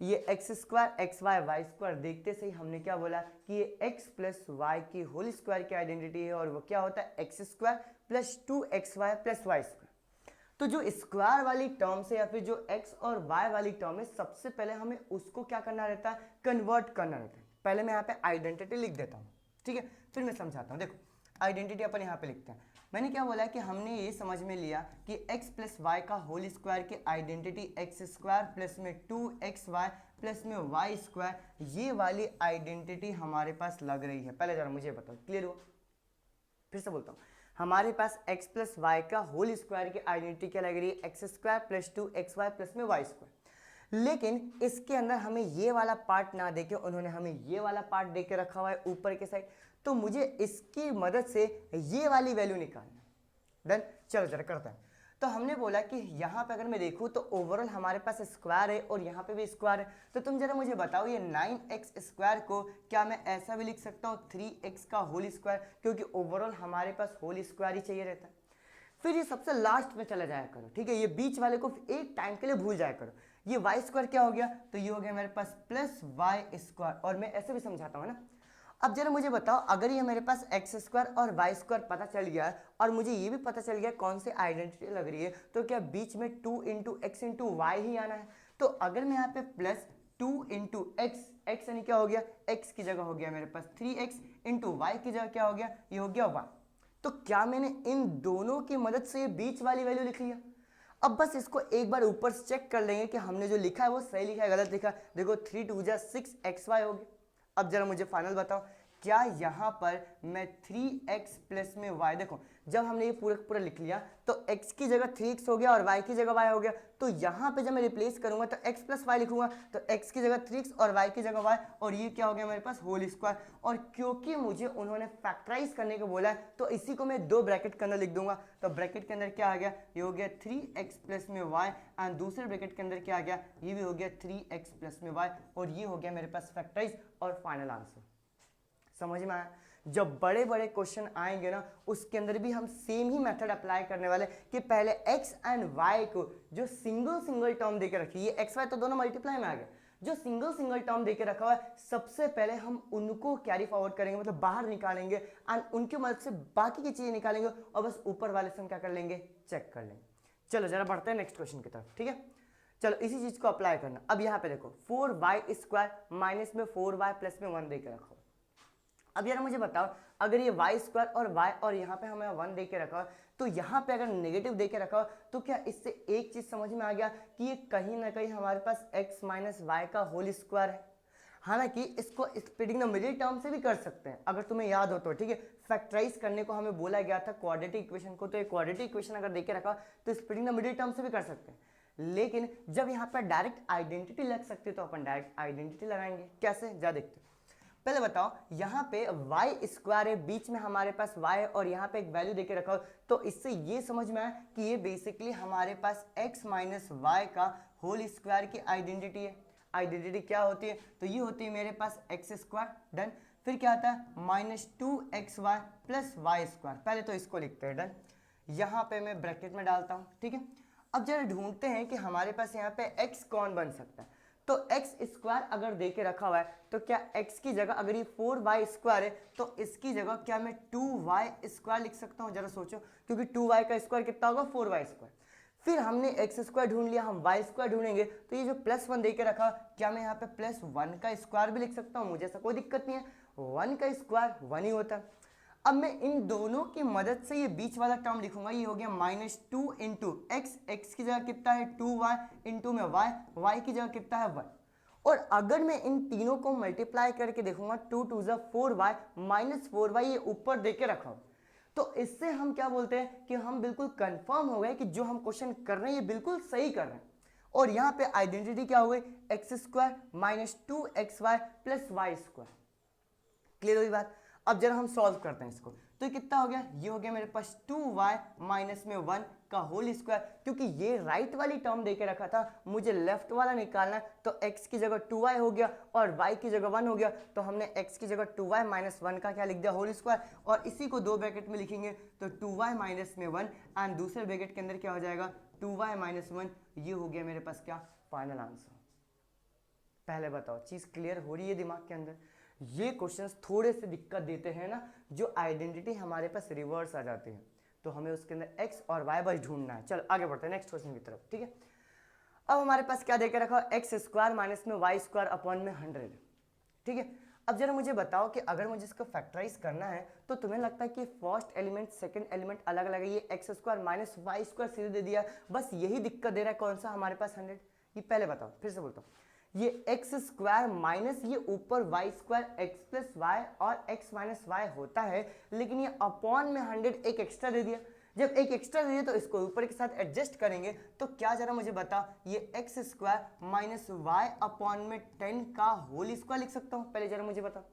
ये x square x y y square देखते से ही हमने क्या बोला कि ये एक्स प्लस वाई की होल स्क्वायर की आइडेंटिटी है, और वो क्या होता है x square plus 2xy plus y square. तो जो स्क्वायर वाली टर्म से या फिर जो एक्स और वाई वाली टर्म है, सबसे पहले हमें उसको क्या करना रहता है, कन्वर्ट करना रहता है। पहले मैं यहाँ पे आइडेंटिटी लिख देता हूँ, ठीक है, फिर मैं समझाता हूँ। देखो आइडेंटिटी अपन यहाँ पे लिखते हैं। मैंने क्या बोला कि हमने ये समझ में लिया कि x प्लस वाई का होल स्क्वायर की आइडेंटिटी एक्स स्क्वायर प्लस में 2xy प्लस में वाई स्क्वायर, ये वाली आइडेंटिटी हमारे पास लग रही है। पहले जरा मुझे बताओ, क्लियर हुआ? फिर से बोलता हूँ, हमारे पास x प्लस वाई का होल स्क्वायर की आइडेंटिटी क्या लग रही है, x square plus 2xy plus में वाई स्क्वायर। लेकिन इसके अंदर हमें ये वाला पार्ट ना देके उन्होंने हमें ये वाला पार्ट देके रखा हुआ है ऊपर के साइड, तो मुझे इसकी मदद से ये वाली वैल्यू निकालना। देन चलो जरा करते हैं। तो हमने बोला कि यहाँ पे अगर मैं देखूँ तो ओवरऑल हमारे पास स्क्वायर है और यहाँ पे भी स्क्वायर है। तो तुम जरा मुझे बताओ ये 9x स्क्वायर को क्या मैं ऐसा भी लिख सकता हूँ 3x का होल स्क्वायर, क्योंकि ओवरऑल हमारे पास होल स्क्वायर ही चाहिए रहता है। फिर ये सबसे लास्ट में चला जाया करो, ठीक है, ये बीच वाले को एक टाइम के लिए भूल जाया करो। ये वाई स्क्वायर क्या हो गया, तो ये हो गया मेरे पास प्लस वाई स्क्वायर, और मैं ऐसे भी समझाता हूँ ना। अब जरा मुझे बताओ अगर ये मेरे पास एक्स स्क्वायर और वाई स्क्वायर पता चल गया और मुझे ये भी पता चल गया कौन सी आइडेंटिटी लग रही है, तो क्या बीच में 2 into x into why he आना है। तो अगर मैं यहाँ पे प्लस 2 इंटू एक्स, एक्स यानी क्या हो गया, एक्स की जगह हो गया मेरे पास 3x इंटू वाई की जगह क्या हो गया, ये हो गया 1। तो क्या मैंने इन दोनों की मदद से ये बीच वाली वैल्यू लिख लिया। अब बस इसको एक बार ऊपर से चेक कर लेंगे कि हमने जो लिखा है वो सही लिखा है गलत लिखा है। देखो 3 2 जा 6xy हो गया। अब जरा मुझे फाइनल बताओ, क्या यहाँ पर मैं 3x प्लस में y, देखो जब हमने ये पूरा लिख लिया तो x की जगह 3x हो गया और y की जगह y हो गया। तो यहाँ पे जब मैं रिप्लेस करूंगा तो x प्लस वाई लिखूंगा, तो x की जगह 3x और y की जगह y, और ये क्या हो गया मेरे पास होल स्क्वायर। और क्योंकि मुझे उन्होंने फैक्टराइज करने को बोला है तो इसी को मैं 2 ब्रैकेट के अंदर लिख दूंगा। तो ब्रैकेट के अंदर क्या आ गया, ये हो गया 3x प्लस में y, एंड दूसरे ब्रैकेट के अंदर क्या आ गया, ये भी हो गया 3x प्लस में y, और ये हो गया मेरे पास फैक्टराइज और फाइनल आंसर। समझ में आया? जब बड़े बड़े क्वेश्चन आएंगे ना उसके अंदर भी हम सेम ही मेथड अप्लाई करने वाले कि पहले x एंड y को जो सिंगल टर्म देके रखी है, x y तो दोनों मल्टीप्लाई में आ गए, जो सिंगल टर्म देके रखा हुआ है सबसे पहले हम उनको कैरी फॉरवर्ड करेंगे, मतलब बाहर निकालेंगे एंड उनकी मदद से बाकी की चीजें निकालेंगे और बस ऊपर वाले से हम क्या कर लेंगे, चेक कर लेंगे। चलो जरा बढ़ते हैं नेक्स्ट क्वेश्चन की तरफ, ठीक है। चलो इसी चीज को अप्लाई करना। अब यहाँ पे देखो 4y स्क्वायर माइनस में 4y प्लस में 1 देके रखो। अब यार मुझे बताओ अगर ये y स्क्वायर और y और यहाँ पे हमें 1 दे के रखा हो, तो यहाँ पे अगर नेगेटिव दे के रखा हो तो क्या इससे एक चीज समझ में आ गया कि ये कहीं ना कहीं हमारे पास x माइनस वाई का होल स्क्वायर है। हालांकि इसको स्प्लिटिंग द मिडिल टर्म से भी कर सकते हैं अगर तुम्हें याद हो तो, ठीक है। फैक्टराइज करने को हमें बोला गया था क्वाड्रेटिक इक्वेशन को, तो एक क्वाड्रेटिक इक्वेशन अगर देके रखा तो स्प्लिटिंग द मिडिल टर्म से भी कर सकते हैं। लेकिन जब यहाँ पर डायरेक्ट आइडेंटिटी लग सकती है तो अपन डायरेक्ट आइडेंटिटी लगाएंगे। कैसे, जा देखते हैं। पहले बताओ यहाँ पे y स्क्वायर है, बीच में हमारे पास y है और यहाँ पे एक वैल्यू देके रखा हो, तो इससे ये समझ में आया कि ये बेसिकली हमारे पास x माइनस वाई का होल स्क्वायर की आइडेंटिटी है। आइडेंटिटी क्या होती है, तो ये होती है मेरे पास एक्स स्क्वायर, डन। फिर क्या आता है -2xy प्लस वाई स्क्वायर, पहले तो इसको लिखते हैं, डन। यहाँ पे मैं ब्रैकेट में डालता हूँ, ठीक है। अब जरा ढूंढते हैं कि हमारे पास यहाँ पे x कौन बन सकता है। तो एक्स स्क्वायर अगर दे के रखा हुआ है तो क्या x की जगह अगर ये 4y स्क्वायर है तो इसकी जगह क्या मैं 2y स्क्वायर लिख सकता हूँ, जरा सोचो, क्योंकि 2y का स्क्वायर कितना होगा 4y स्क्वायर। फिर हमने एक्स स्क्वायर ढूंढ लिया, हम वाई स्क्वायर ढूंढेंगे, तो ये जो +1 दे के रखा, क्या मैं यहाँ पे +1 का स्क्वायर भी लिख सकता हूँ, मुझे ऐसा कोई दिक्कत नहीं है, 1 का स्क्वायर 1 ही होता है। अब मैं इन दोनों की मदद से ये बीच वाला टर्म लिखूंगा, ये हो गया -2 इंटू एक्स की जगह कितना है 2y इंटू में y की जगह कितना है 1। और अगर मैं इन तीनों को मल्टीप्लाई करके देखूंगा 2 2 ज़ा 4y -4y ये ऊपर दे के रखा हूं, तो इससे हम क्या बोलते हैं कि हम बिल्कुल कंफर्म हो गए कि जो हम क्वेश्चन कर रहे हैं ये बिल्कुल सही कर रहे हैं। और यहाँ पे आइडेंटिटी क्या हो गई, x square -2xy plus y square. Clear हुई बात। अब जरा हम सॉल्व करते हैं इसको, तो ये कितना हो गया, ये हो गया मेरे पास 2y माइनस में 1 का होल स्क्वायर, क्योंकि ये राइट वाली टर्म देके रखा था, मुझे लेफ्ट वाला निकालना है, तो x की जगह 2y हो गया और y की जगह 1 हो गया, तो हमने x की जगह 2y माइनस 1 का क्या लिख दिया, होल स्क्वायर। और इसी को दो ब्रैकेट में लिखेंगे तो 2y माइनस में 1 एंड दूसरे ब्रैकेट के अंदर क्या हो जाएगा 2y माइनस 1। ये हो गया मेरे पास क्या, फाइनल आंसर। पहले बताओ चीज क्लियर हो रही है दिमाग के अंदर। ये क्वेश्चंस थोड़े से दिक्कत देते हैं ना, जो आइडेंटिटी हमारे पास रिवर्स आ जाती है, तो हमें उसके अंदर x और y बस ढूंढना है। चलो आगे बढ़ते हैं नेक्स्ट क्वेश्चन की तरफ, ठीक है। अब हमारे पास क्या देकर रखा, एक्स स्क्वायर माइनस में वाई स्क्वायर अपॉन में 100, ठीक है। अब जरा मुझे बताओ कि अगर मुझे इसको फैक्टराइज करना है तो तुम्हें लगता है कि फर्स्ट एलिमेंट सेकंड एलिमेंट अलग अलग है, ये x square minus y square सीधे दे दिया, बस यही दिक्कत दे रहा है, कौन सा हमारे पास 100, ये पहले बताओ, फिर से बोलता हूँ, ये एक्स स्क्वायर माइनस ये ऊपर y square x plus y और एक्स माइनस वाई होता है, लेकिन ये अपॉन में 100 एक एक्स्ट्रा दे दिया। जब एक एक्स्ट्रा दे दिया तो इसको ऊपर के साथ एडजस्ट करेंगे, तो क्या जरा मुझे बता, ये x square minus y upon में 10 का होल स्क्वायर लिख सकता हूँ, पहले जरा मुझे बता।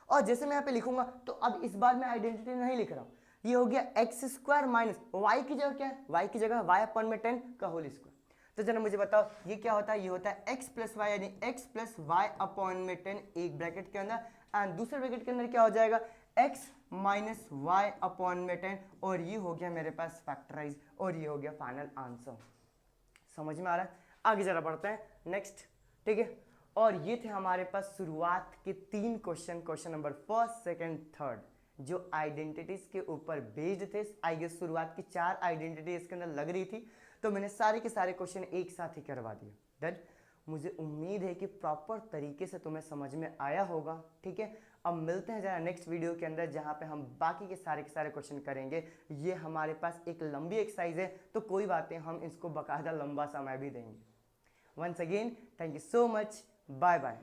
और जैसे मैं यहाँ पे लिखूंगा तो अब इस बार मैं आइडेंटिटी नहीं लिख रहा हूँ, ये हो गया एक्स स्क्वायर माइनस वाई की जगह क्या है, वाई की जगह वाई अपॉन में 10 का होल स्क्वायर। तो जरा मुझे बताओ ये क्या होता है, ये होता है x प्लस वाई, यानी x प्लस वाई अपॉन में 10 एक ब्रैकेट के अंदर, एंड दूसरे ब्रैकेट के अंदर क्या हो जाएगा x माइनस वाई अपॉन में 10, और ये हो गया मेरे पास फैक्टराइज, और ये हो गया फाइनल आंसर। समझ में आ रहा है। आगे जरा बढ़ते हैं नेक्स्ट, ठीक है। और ये थे हमारे पास शुरुआत के 3 question, question number 1st, 2nd, 3rd, जो आइडेंटिटीज के ऊपर बेस्ड थे। आई गेस शुरुआत की 4 आइडेंटिटी इसके अंदर लग रही थी, तो मैंने सारे के सारे क्वेश्चन एक साथ ही करवा दिए। डन। मुझे उम्मीद है कि प्रॉपर तरीके से तुम्हें समझ में आया होगा, ठीक है। अब मिलते हैं जरा नेक्स्ट वीडियो के अंदर, जहां पे हम बाकी के सारे क्वेश्चन करेंगे। ये हमारे पास एक लंबी एक्सरसाइज है, तो कोई बात नहीं, हम इसको बाकायदा लंबा समय भी देंगे। Once again thank you so much, bye bye.